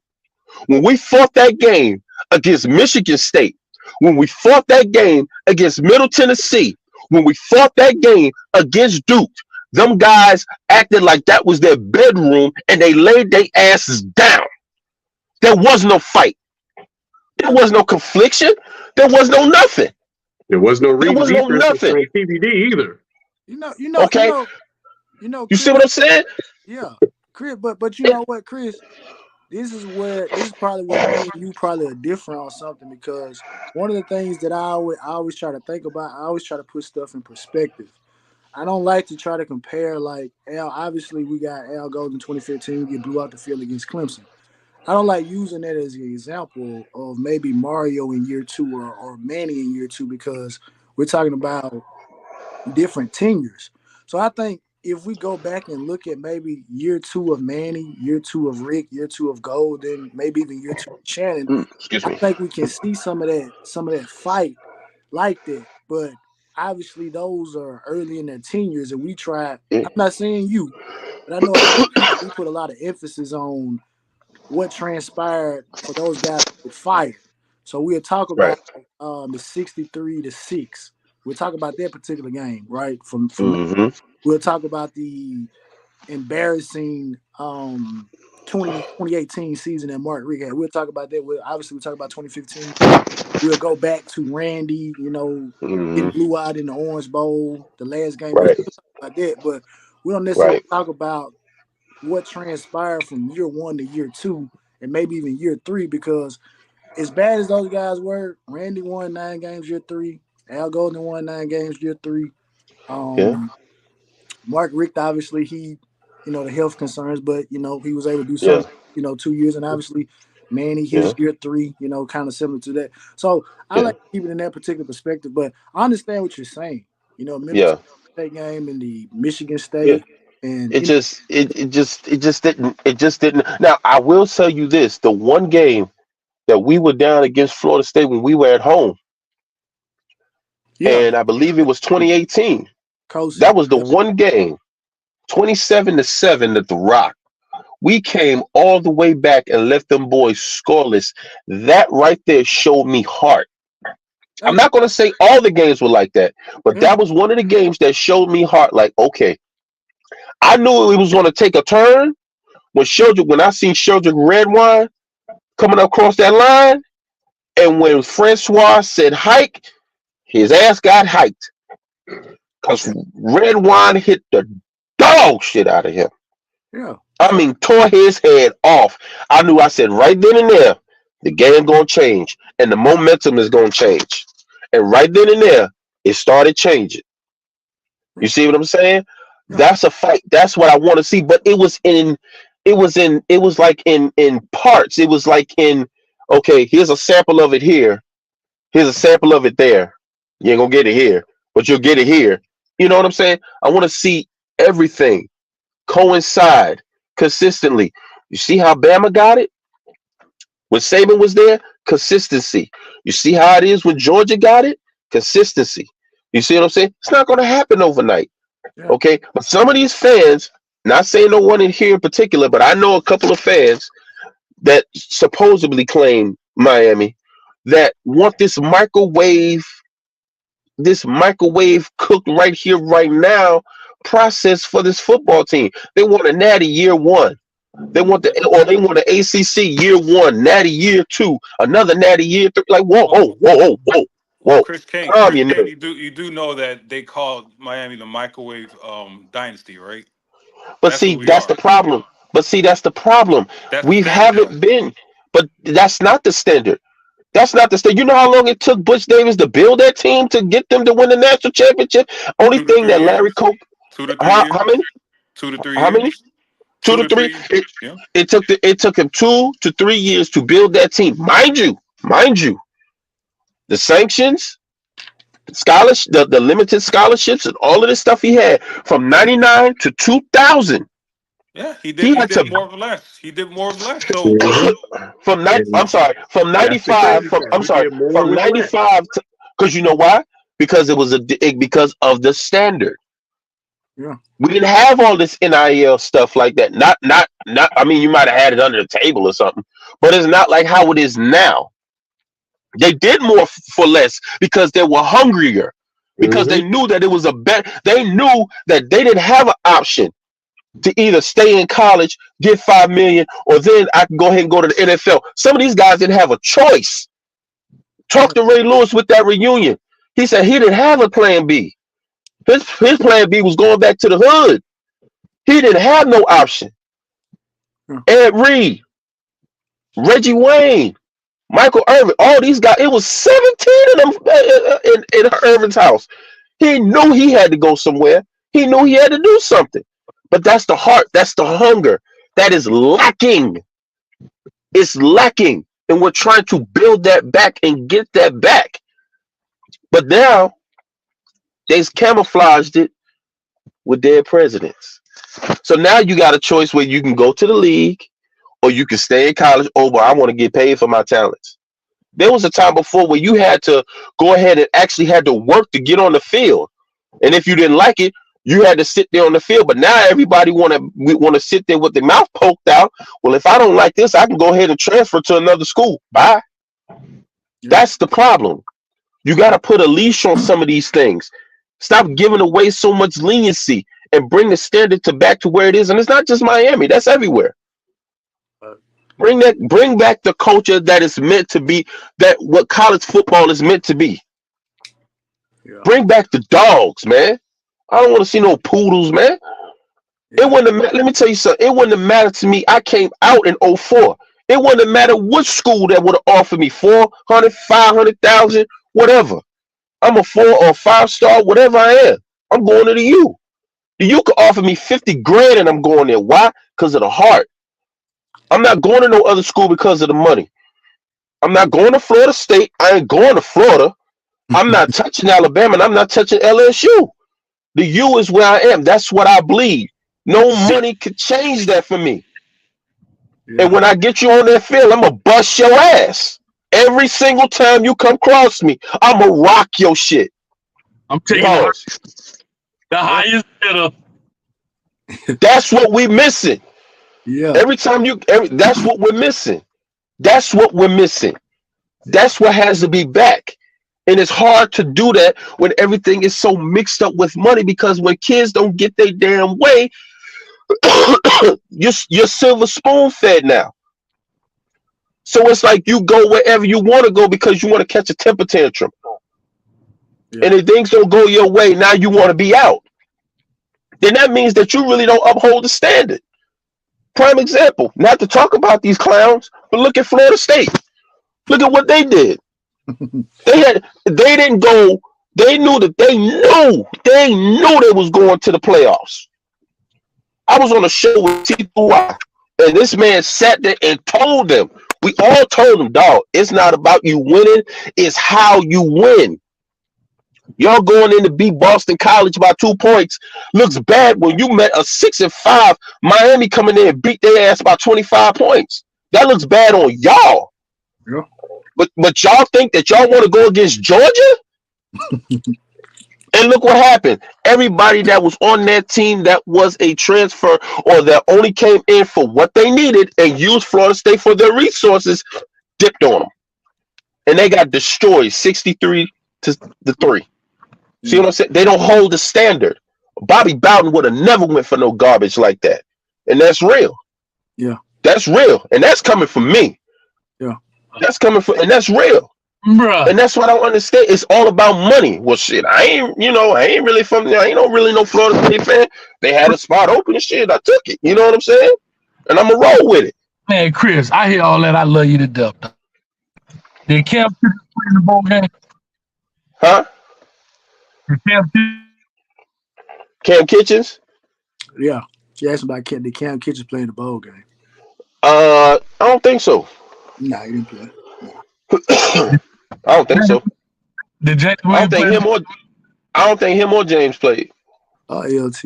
C: when we fought that game against Michigan State, when we fought that game against Middle Tennessee, when we fought that game against Duke, them guys acted like that was their bedroom and they laid their asses down. There was no fight. There was no confliction. There was no nothing.
D: There was no
C: There
D: reading
C: was no
D: defenses
C: nothing.
D: on TBD either.
A: you know you know you
C: Okay?
A: know you know
C: You see
A: Chris.
C: what I'm saying?
A: Yeah, Chris. But you know what, Chris? This is probably where me and you probably are different on something, because one of the things that I always try to think about, I always try to put stuff in perspective. I don't like to try to compare, like Al. Obviously, we got Al Golden in 2015. We get blew out the field against Clemson. I don't like using that as an example of maybe Mario in year two, or Manny in year two, because we're talking about different tenures. So I think if we go back and look at maybe year two of Manny, year two of Rick, year two of Golden, maybe even year two of Shannon,
C: Excuse
A: I
C: me.
A: think we can see some of that fight like that. But obviously those are early in their tenures, and we tried.
C: Yeah.
A: I'm not saying you, but I know a lot of people, we put a lot of emphasis on what transpired for those guys to get fired. So we'll talk
C: Right.
A: about the 63-6. We'll talk about that particular game, right? From
C: Mm-hmm.
A: we'll talk about the embarrassing 2018 season that Mark Rick had. We'll talk about that. We'll talk about 2015. We'll go back to Randy, getting
C: Mm-hmm.
A: blew out in the Orange Bowl, the last game. We'll
C: Right.
A: talk about that, but we don't necessarily
C: Right.
A: talk about what transpired from year one to year two, and maybe even year three, because as bad as those guys were, Randy won 9 games year three, Al Golden won 9 games year three.
C: Yeah.
A: Um, Mark Richt, obviously, the health concerns, but he was able to do
C: Yeah.
A: so, 2 years, and obviously Manny
C: Yeah.
A: his year three, kind of similar to that. So I
C: Yeah.
A: like to keep it in that particular perspective, but I understand what you're saying. Middle
C: Yeah.
A: State game and the Michigan
C: Yeah.
A: State, and
C: It just it just didn't. Now I will tell you this: the one game that we were down against Florida State when we were at home,
A: yeah,
C: and I believe it was 2018.
A: Kosi,
C: That was the
A: yeah,
C: one game, 27-7 at the Rock. We came all the way back and left them boys scoreless. That right there showed me heart. I'm
A: hey,
C: not going to say all the games were like that, but
A: yeah,
C: that was one of the games that showed me heart. Like, okay, I knew it was going to take a turn when I seen Sheldrick Redwine coming across that line, and when Francois said hike, his ass got hiked because
A: yeah,
C: Redwine hit the dog shit out of him.
A: yeah,
C: I mean, tore his head off. I knew. I said right then and there, the game gonna change, and the momentum is gonna change. And right then and there, it started changing. You see what I'm saying?
A: yeah,
C: That's a fight. That's what I want to see. But it was like in parts. It was like in, okay, here's a sample of it here. Here's a sample of it there. You ain't gonna get it here, but you'll get it here. You know what I'm saying? I want to see everything coincide consistently. You see how Bama got it when Saban was there? Consistency. You see how it is when Georgia got it? Consistency. You see what I'm saying? It's not going to happen overnight.
A: yeah,
C: Okay. But some of these fans, not saying no one in here in particular, but I know a couple of fans that supposedly claim Miami that want this microwave cooked right here, right now process for this football team. They want a natty year one. They want an ACC year one, natty year two, another natty year three. Like, whoa,
B: Well,
C: whoa, whoa, whoa, whoa. Well,
B: Chris
C: you
B: Kane,
C: know.
B: you do know that they called Miami the microwave dynasty, right?
C: But
B: That's
C: see,
B: what we
C: that's the
B: are.
C: problem. But see, that's the problem.
B: That's the
C: We
B: standard now.
C: haven't been, but that's not the standard. That's not the standard. You know how long it took Butch Davis to build that team to get them to win the national championship? Only
B: Two to
C: thing
B: three
C: that Larry
B: years.
C: Coke,
B: 2 to 3
C: how
B: years.
C: many?
B: 2 to 3
C: How many?
B: years.
C: Two
B: Two
C: to
B: to
C: three.
B: three. Yeah.
C: It took him 2 to 3 years to build that team. Mind you, the sanctions, scholarship, the limited scholarships, and all of this stuff he had from '99 to 2000.
B: Yeah. He did.
C: He
B: He
C: had
B: did
C: to
B: more with less. He did more with less. So
D: Mhm.
C: from night.
D: And
C: I'm sorry, from
D: that's the
C: '95.
D: crazy
C: From
D: part.
C: I'm
D: He
C: sorry,
D: did more
C: from
D: with less.
C: '95 to, because you know why? Because it was because of the standard.
A: Yeah.
C: We didn't have all this NIL stuff like that. Not. I mean, you might have had it under the table or something, but it's not like how it is now. They did more for less because they were hungrier. Because
D: Hmm.
C: they knew that it was a bet. They knew that they didn't have an option to either stay in college, get 5 million, or then I can go ahead and go to the NFL. Some of these guys didn't have a choice. Talk
A: Right.
C: to Ray Lewis with that reunion. He said he didn't have a plan B. His plan B was going back to the hood. He didn't have no option.
A: Yeah.
C: Ed Reed, Reggie Wayne, Michael Irvin, all these guys. It was 17 of them in Irvin's house. He knew he had to go somewhere. He knew he had to do something. But that's the heart. That's the hunger. That is lacking. It's lacking. And we're trying to build that back and get that back. But now they've camouflaged it with their presidents. So now you got a choice where you can go to the league or you can stay in college. Oh, but I want to get paid for my talents. There was a time before where you had to go ahead and actually had to work to get on the field. And if you didn't like it, you had to sit there on the field. But now everybody want to sit there with their mouth poked out. Well, if I don't like this, I can go ahead and transfer to another school. Bye.
A: Yeah.
C: That's the problem. You got to put a leash on some of these things. Stop giving away so much leniency and bring the standard to back to where it is. And it's not just Miami. That's everywhere.
A: Uh,
C: Bring back the culture that is meant to be, that what college football is meant to be.
A: yeah.
C: Bring back the dogs, man. I don't want to see no poodles, man. It
A: Yeah.
C: wouldn't have, let me tell you something. It wouldn't have mattered to me. I came out in '04. It wouldn't have mattered which school that would have offered me 400, 500,000, whatever. I'm a 4 or 5 star, whatever I am. I'm going to the U. The U could offer me 50 grand and I'm going there. Why? Because of the heart. I'm not going to no other school because of the money. I'm not going to Florida State. I ain't going to Florida. I'm not touching Alabama and I'm not touching LSU. The U is where I am. That's what I bleed. No money could change that for me. And
A: Yeah.
C: when I get you on that field, I'm gonna bust your ass. Every single time you come across me, I'm gonna rock your shit.
E: I'm taking
C: Pause.
E: the
A: Yeah.
E: highest bidder.
C: That's what we missing.
A: Yeah.
C: Every time that's what we're missing. That's what we're missing. That's what has to be back. And it's hard to do that when everything is so mixed up with money because when kids don't get their damn way, you're silver spoon fed now. So it's like you go wherever you want to go because you want to catch a temper tantrum.
A: Yeah.
C: And if things don't go your way, now you want to be out. Then that means that you really don't uphold the standard. Prime example, not to talk about these clowns, but look at Florida State. Look at what they did. They didn't go, they knew that they knew they was going to the playoffs. I was on a show with T2Y, and this man sat there and told them, we all told him, dog, it's not about you winning, it's how you win. Y'all going in to beat Boston College by 2 points looks bad when you met a 6-5 Miami coming in and beat their ass by 25 points. That looks bad on y'all.
A: Yeah.
C: But y'all think that y'all want to go against Georgia? And look what happened. Everybody that was on that team that was a transfer or that only came in for what they needed and used Florida State for their resources dipped on them. And they got destroyed 63-3. See
A: Yeah.
C: what I'm saying? They don't hold the standard. Bobby Bowden would have never went for no garbage like that. And that's real.
A: Yeah.
C: That's real. And that's coming from me.
A: Yeah.
C: That's coming from, and that's real.
E: bruh.
C: And that's what I don't understand. It's all about money. Well, shit, I ain't really from there. I ain't no really no Florida State fan. They had a spot open and shit. I took it. You know what I'm saying? And I'm going to roll with it.
E: Man, Chris, I hear all that. I love you to death. Did Cam play in the ball game?
C: Huh?
E: Did Cam
C: Cam Kitchens?
A: Yeah. She asked about the Cam Kitchens playing the bowl game.
C: I don't think so.
A: Nah, he didn't play. No.
C: I don't think so.
E: did James
C: I don't
E: Williams
C: think
E: play?
C: him or I don't think him or James played.
A: LT.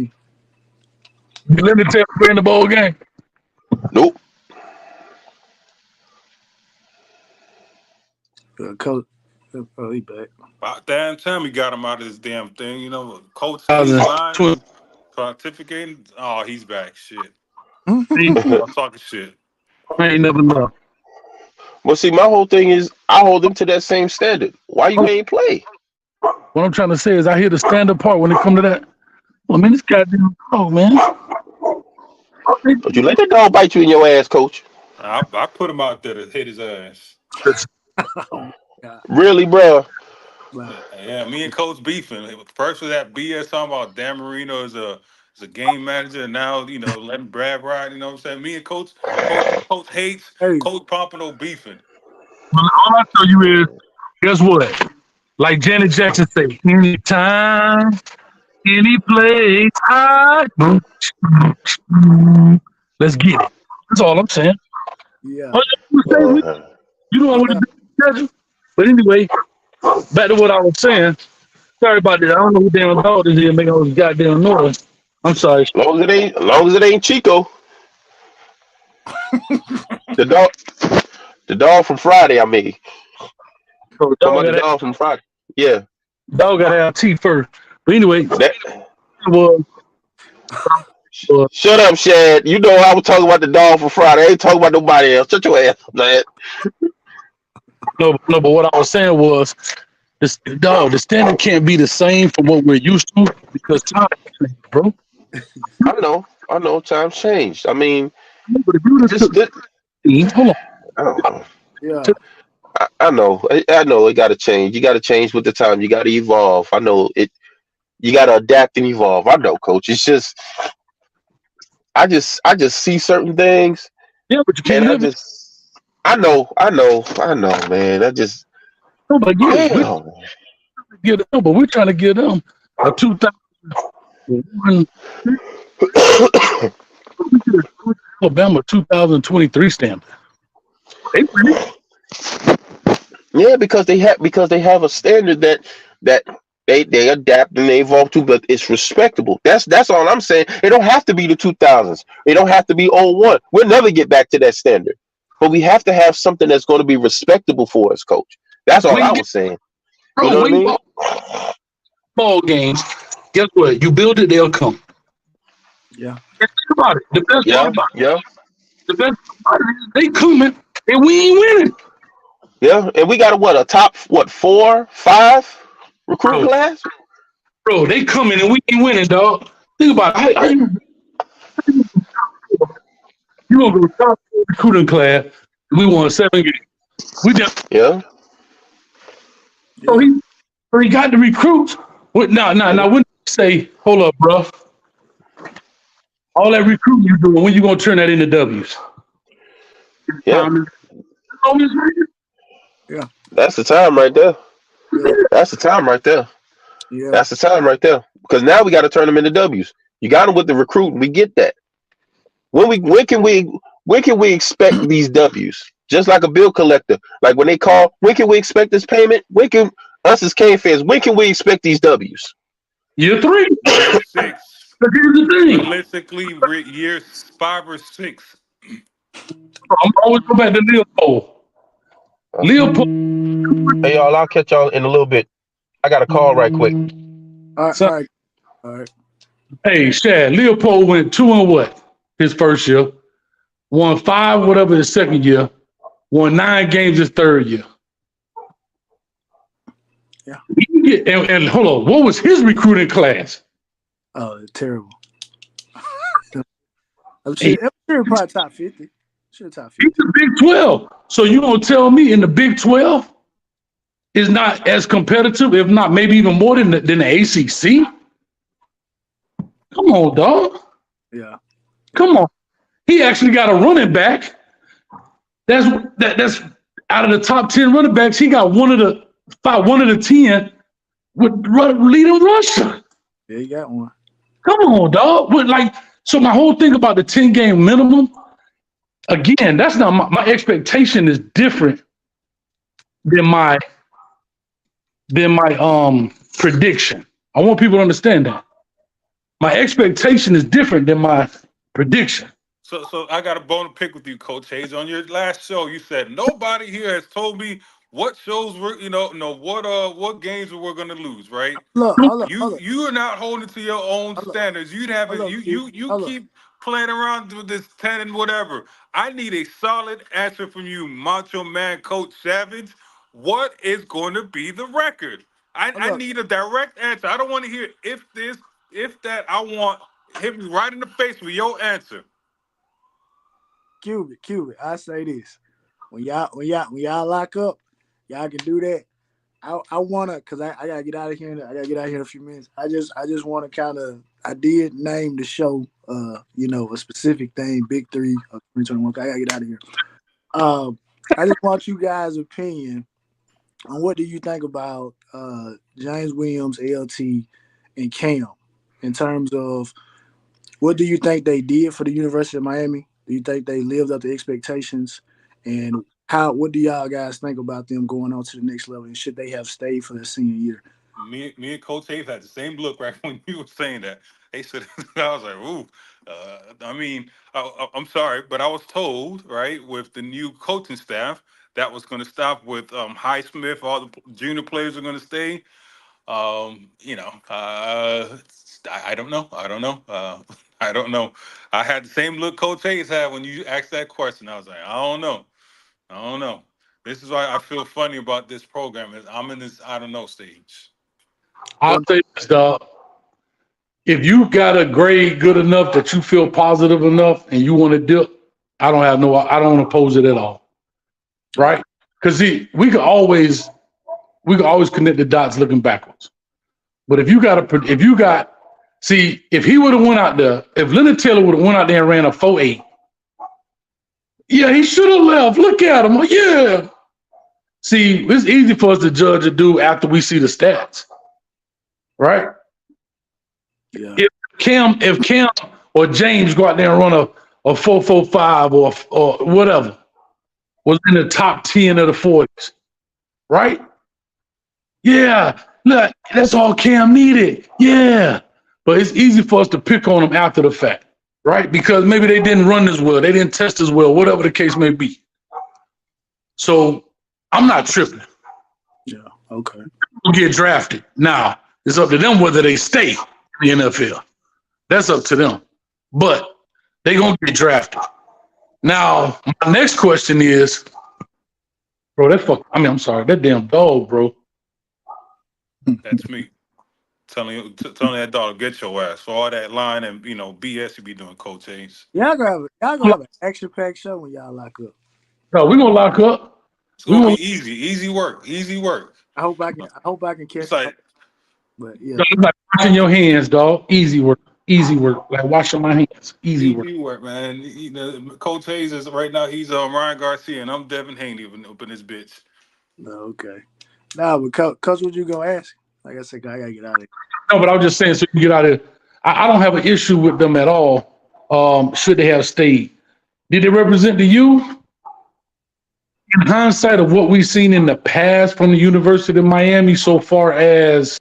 E: Did Lenny Taylor play in the bowl game?
C: Nope.
A: Coach. He back.
B: About damn time he got him out of this damn thing. You know, Coach Hayes lying,
E: 2020.
B: pontificating. Oh, he's back. Shit.
E: See,
B: I'm talking shit.
E: I ain't never know.
C: Well, see, my whole thing is I hold them to that same standard. Why you ain't play?
E: What I'm trying to say is I hear the stand-up part when it come to that. Well, man, this goddamn dog, man.
C: Don't you let that dog bite you in your ass, coach?
B: I put him out there to hit his ass.
A: Oh my God.
C: Really, bro?
A: Wow.
B: Yeah, me and Coach beefing. First was that BS talking about Dan Marino is a game manager, and now letting Brad ride. You know what I'm saying? Me and Coach hates
A: Hey,
B: Coach Pompano beefing.
E: Well, all I tell you is, guess what? Like Janet Jackson say, anytime, any place, let's get it. That's all I'm saying.
A: yeah.
E: All you have to say,
C: Man.
E: you know what
A: Yeah.
E: to do. But anyway, back to what I was saying. Sorry about that. I don't know who damn dog is here making all this goddamn noise. I'm sorry.
C: Long as it ain't Chico, the dog, the dog from Friday. I mean,
E: So
C: talking about the dog from Friday. Yeah,
E: dog gotta have teeth first. But anyway,
C: that.
E: well,
C: Shut up, Shad. You know I was talking about the dog from Friday. I ain't talking about nobody else. Shut your ass up, man.
E: no, but what I was saying was this dog, the standard can't be the same from what we're used to because time changed, bro.
C: I know. Times changed. I mean,
E: But if you just
C: this,
E: took
C: this
E: hold on.
C: I don't know.
A: Yeah.
C: I know. I know it got to change. You got to change with the time. You got to evolve. I know it. You got to adapt and evolve. I know, coach. It's just, I just see certain things,
E: Yeah, but you
C: and
E: can't live it.
C: I know, man. I just,
E: No, but get it.
C: damn.
E: But we're trying to give them a 2001 Alabama 2023 standard. They really
C: Yeah, because they have a standard that they adapt and they evolve to, but it's respectable. That's all I'm saying. It don't have to be the 2000s. It don't have to be '01. We'll never get back to that standard, but we have to have something that's going to be respectable for us, coach. That's all
E: when
C: I
E: you get
C: was saying. You know
E: bro,
C: what I
E: when you
C: mean?
E: ball games, guess what? You build it, they'll come.
A: Yeah.
E: Think about it. The best part
C: Yeah,
E: about
C: yeah,
E: the best part is they coming and we ain't winning.
C: yeah. And we got a top 4, 5 recruiting
E: Bro,
C: class.
E: they coming and we ain't winning, dog. Think about it. How
C: Yeah,
E: you gonna go top recruiting class? We won 7 games. We just
C: yeah.
E: so
A: Yeah.
E: he got the recruits. Now,
C: Mhm.
E: when you say, hold up, bro, all that recruiting you doing, when you gonna turn that into W's?
C: Yeah.
E: Time is always right.
A: Yeah.
C: That's the time right there.
A: Yeah.
C: That's the time right there.
A: Yeah.
C: That's the time right there. Because now we got to turn them into W's. You got them with the recruit. We get that. When can we expect these W's? Just like a bill collector. Like when they call, when can we expect this payment? When can us as K fans? When can we expect these W's?
E: Year 3.
B: Year 6.
E: But here's the thing.
B: Realistically, year 5 or 6.
E: I'm always go back to Leopold. Leopold,
C: Hey y'all, I'll catch y'all in a little bit. I got a call right quick.
A: All right.
E: son,
A: All right. All right.
E: hey, Shad, Leopold went 2 and what? His first year. Won 5, whatever, his second year. Won 9 games his third year.
A: Yeah.
E: And hold on, what was his recruiting class?
A: Oh, terrible. I'm
E: He,
A: sure probably top 50. Sure top
E: he's
A: 50.
E: the Big 12. So you gonna tell me in the Big 12? is not as competitive, if not maybe even more than the ACC. Come on, dog.
A: Yeah.
E: Come on. He actually got a running back. That's that's out of the top 10 running backs. He got one of the 10 with leading rusher.
A: Yeah, you got one.
E: Come on, dog. But like, so my whole thing about the 10 game minimum, again, that's not my expectation is different than my prediction. I want people to understand that. My expectation is different than my prediction.
B: So I got a bone to pick with you, Coach Hayes. On your last show, you said nobody here has told me what shows we're, no, what games we're going to lose, right?
A: Look, hold up,
B: You
A: hold up,
B: you are not holding to your own
A: hold up,
B: standards. You haven't.
A: hold up, Q.
B: You
A: Hold up.
B: keep playing around with this 10 and whatever. I need a solid answer from you, Macho Man, Coach Savage. What is going to be the record?
A: Hold
B: I
A: up.
B: need a direct answer. I don't want to hear if this, if that. I want hit me right in the face with your answer.
A: Cubic. I say this. When y'all lock up, y'all can do that. I wanna cause I gotta get out of here. I gotta get out of here in a few minutes. I just wanna kinda I did name the show a specific thing, Big Three of 2021. I gotta get out of here. Um I just want you guys' opinion on what do you think about James Williams, LT, and Cam in terms of what do you think they did for the University of Miami? Do you think they lived up to expectations? And what do y'all guys think about them going on to the next level? And should they have stayed for their senior year?
B: Me and Coach Hayes had the same look right when you were saying that. They said, I was like, ooh. I mean, I'm sorry, but I was told, right, with the new coaching staff, that was going to stop with Highsmith. All the junior players are going to stay. I don't know. I don't know. I don't know. I had the same look Coach Hayes had when you asked that question. I was like, I don't know. I don't know. This is why I feel funny about this program. Is I'm in this I don't know stage.
E: I'll
A: Well,
E: say this, dog. If you got a grade good enough that you feel positive enough and you want to dip, I don't oppose it at all.
A: yeah,
E: Right? Because see, we could always connect the dots looking backwards. But if he would have went out there, if Leonard Taylor would have went out there and ran a 4.8, yeah, he should have left. Look at him. Yeah. See, it's easy for us to judge a dude after we see the stats, right?
A: yeah,
E: If Cam or James go out there and run a 4.45 or whatever, was in the top 10 of the 40s, right? Yeah, look, that's all Cam needed. Yeah. But it's easy for us to pick on him after the fact, right? Because maybe they didn't run as well, they didn't test as well, whatever the case may be. So I'm not tripping.
A: yeah. Okay.
E: Who get drafted. Now, it's up to them whether they stay in the NFL. That's up to them. But they gonna get drafted. Now, my next question is, bro, I'm sorry, that damn dog, bro.
B: That's me telling that dog get your ass for all that line and BS you be doing, Coach Hayes.
A: Y'all gonna have an action packed show when y'all lock up.
E: No, we're gonna lock up.
B: It's
E: We
B: gonna be
E: gonna
B: easy work, easy work.
A: I hope I can
B: It's
A: catch up.
B: like
A: But yeah,
E: it's like washing your hands, dog. Easy work. Easy work. Like washing my hands. Easy work.
B: easy work, man. Coach Hayes is right now. He's Ryan Garcia, and I'm Devin Haney up in this bitch.
A: no, okay. Nah, but cuz what you gonna ask? Like I said, I gotta get out of here.
E: No, but I was just saying, so you get out of it. I don't have an issue with them at all. Should they have stayed? Did they represent the U? In hindsight of what we've seen in the past from the University of Miami so far as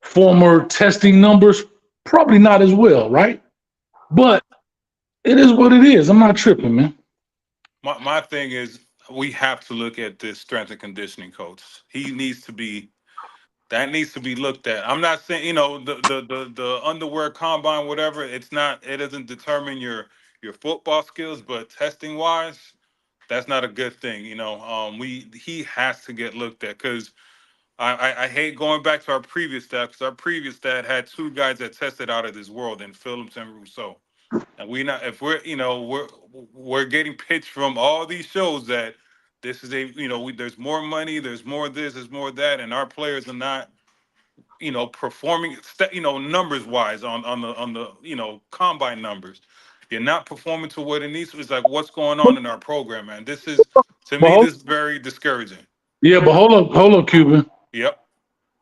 E: former testing numbers, probably not as well, right? But it is what it is. I'm not tripping, man.
B: My thing is we have to look at this strength and conditioning coach. He needs to be that needs to be looked at. I'm not saying the underwear combine whatever. It's not. It doesn't determine your football skills, but testing wise, that's not a good thing. He has to get looked at because I hate going back to our previous stat because our previous stat had two guys that tested out of this world in Phillips and Rousseau. And we not if we're we're getting pitched from all these shows that This is there's more money, there's more of this, there's more of that, and our players are not performing numbers wise on the combine numbers. You're not performing to what it needs to. It's like what's going on in our program, man. This is to
E: But
B: me
E: hold,
B: this is very discouraging.
E: yeah, but hold on, Cuban.
B: Yep.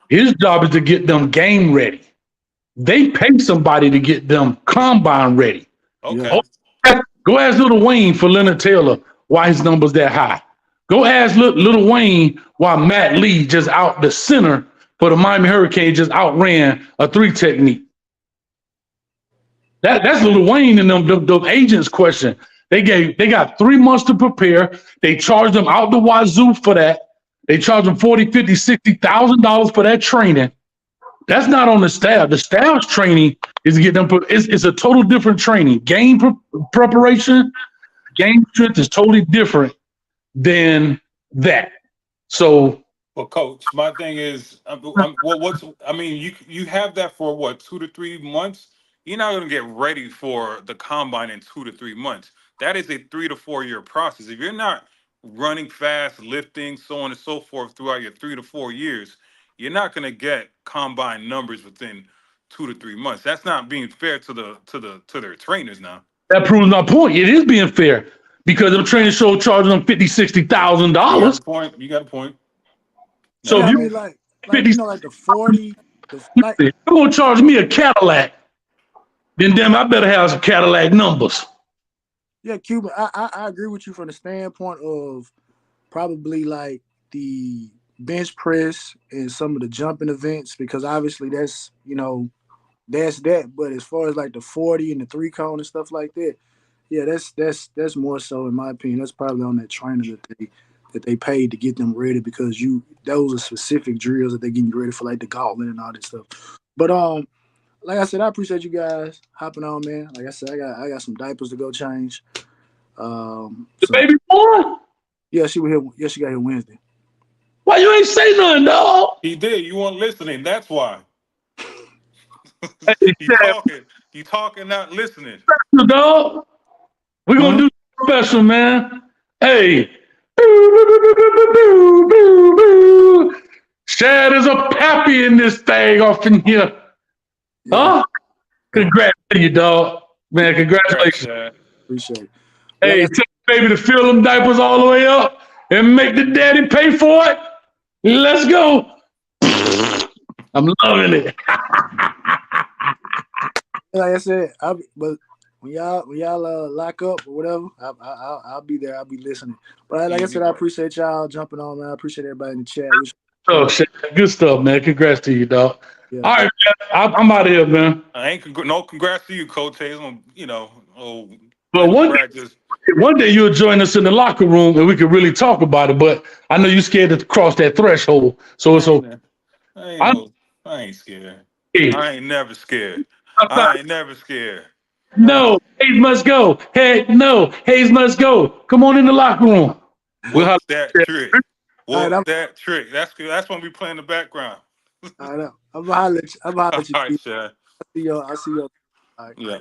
E: His job is to get them game ready. They pay somebody to get them combine ready.
A: Yeah.
E: Oh,
B: Okay.
E: go ask Little Wayne for Leonard Taylor why his numbers that high. Go ask Little Wayne why Matt Lee just out the center for the Miami Hurricanes just outran a three technique. That's Little Wayne and them agents question. They got 3 months to prepare. They charged them out the wazoo for that. They charge them 40, 50, $60,000 for that training. That's not on the staff. The staff's training is to get them. It's a total different training. Game preparation, game strength is totally different than that. So,
B: Well, coach, my thing is, I mean, you have that for what 2 to 3 months. You're not going to get ready for the combine in 2 to 3 months. That is a 3 to 4 year process. If you're not running fast, lifting, so on and so forth throughout your 3 to 4 years, you're not going to get combine numbers within 2 to 3 months. That's not being fair to their trainers now.
E: that proves my point. It is being fair because the training show charging them $50,000, $60,000
B: You got a
E: dollars.
B: point. You got a point.
E: So
B: That's
A: Yeah,
E: if
A: I
E: you
A: mean,
B: true.
A: like
E: 50,
A: like the 40, like
E: you're gonna charge me a Cadillac, then damn, I better have some Cadillac numbers.
A: yeah, Cuban. I agree with you from the standpoint of probably like the bench press and some of the jumping events because obviously that's that. But as far as like the 40 and the three cone and stuff like that, yeah, that's more so in my opinion. That's probably on that trainer that they paid to get them ready because those are specific drills that they getting you ready for like the gauntlet and all that stuff. But like I said, I appreciate you guys hopping on, man. Like I said, I got some diapers to go change.
E: The
A: So
E: baby boy,
A: yeah, she was here. Yeah, she got here Wednesday.
E: why you ain't say nothing, dog?
B: He did. You weren't listening. That's why.
E: Hey,
B: you talking. You talking, not listening.
E: dog. We're gonna
B: Huh?
E: do special, man. Hey. Shad is a pappy in this thing off in here.
A: Yeah,
E: Huh?
A: yeah,
E: Congrats to you, dog. Man,
B: Congrats,
E: congratulations.
B: Shad.
A: appreciate it. But like
E: Hey,
A: I
E: tell the baby to fill them diapers all the way up and make the daddy pay for it. Let's go. I'm loving it.
A: like I said, but when y'all lock up or whatever, I'll be there. I'll be listening. But like I said,
B: Easy.
A: I appreciate y'all jumping on, man. I appreciate everybody in the chat.
E: Oh, shit. Good stuff, man. Congrats to you, dog.
A: Yeah,
E: All right, man. I'm out of here, man.
B: I ain't no congrats to you, Coach Hayes. Oh,
E: But
B: letting practice.
E: one day you'll join us in the locker room and we could really talk about it. But I know you're scared to cross that threshold, so
B: I
E: it's
B: ain't,
E: okay.
B: ne- I ain't
E: I'm
B: no. I ain't scared.
E: hey,
B: I ain't never scared.
E: I'm not-
B: I ain't never scared.
E: no, Hayes must go. Hey, no, Hayes must go. Come on in the locker room. We'll
B: What's
E: have
B: that trick?
A: all right,
B: What's that trick? That's when we play in the background.
A: all right. I'm gonna holler at you. I'm gonna holler
B: All
A: at you.
B: right,
A: Keith.
B: Shad.
A: I see you. All right.
B: Yeah.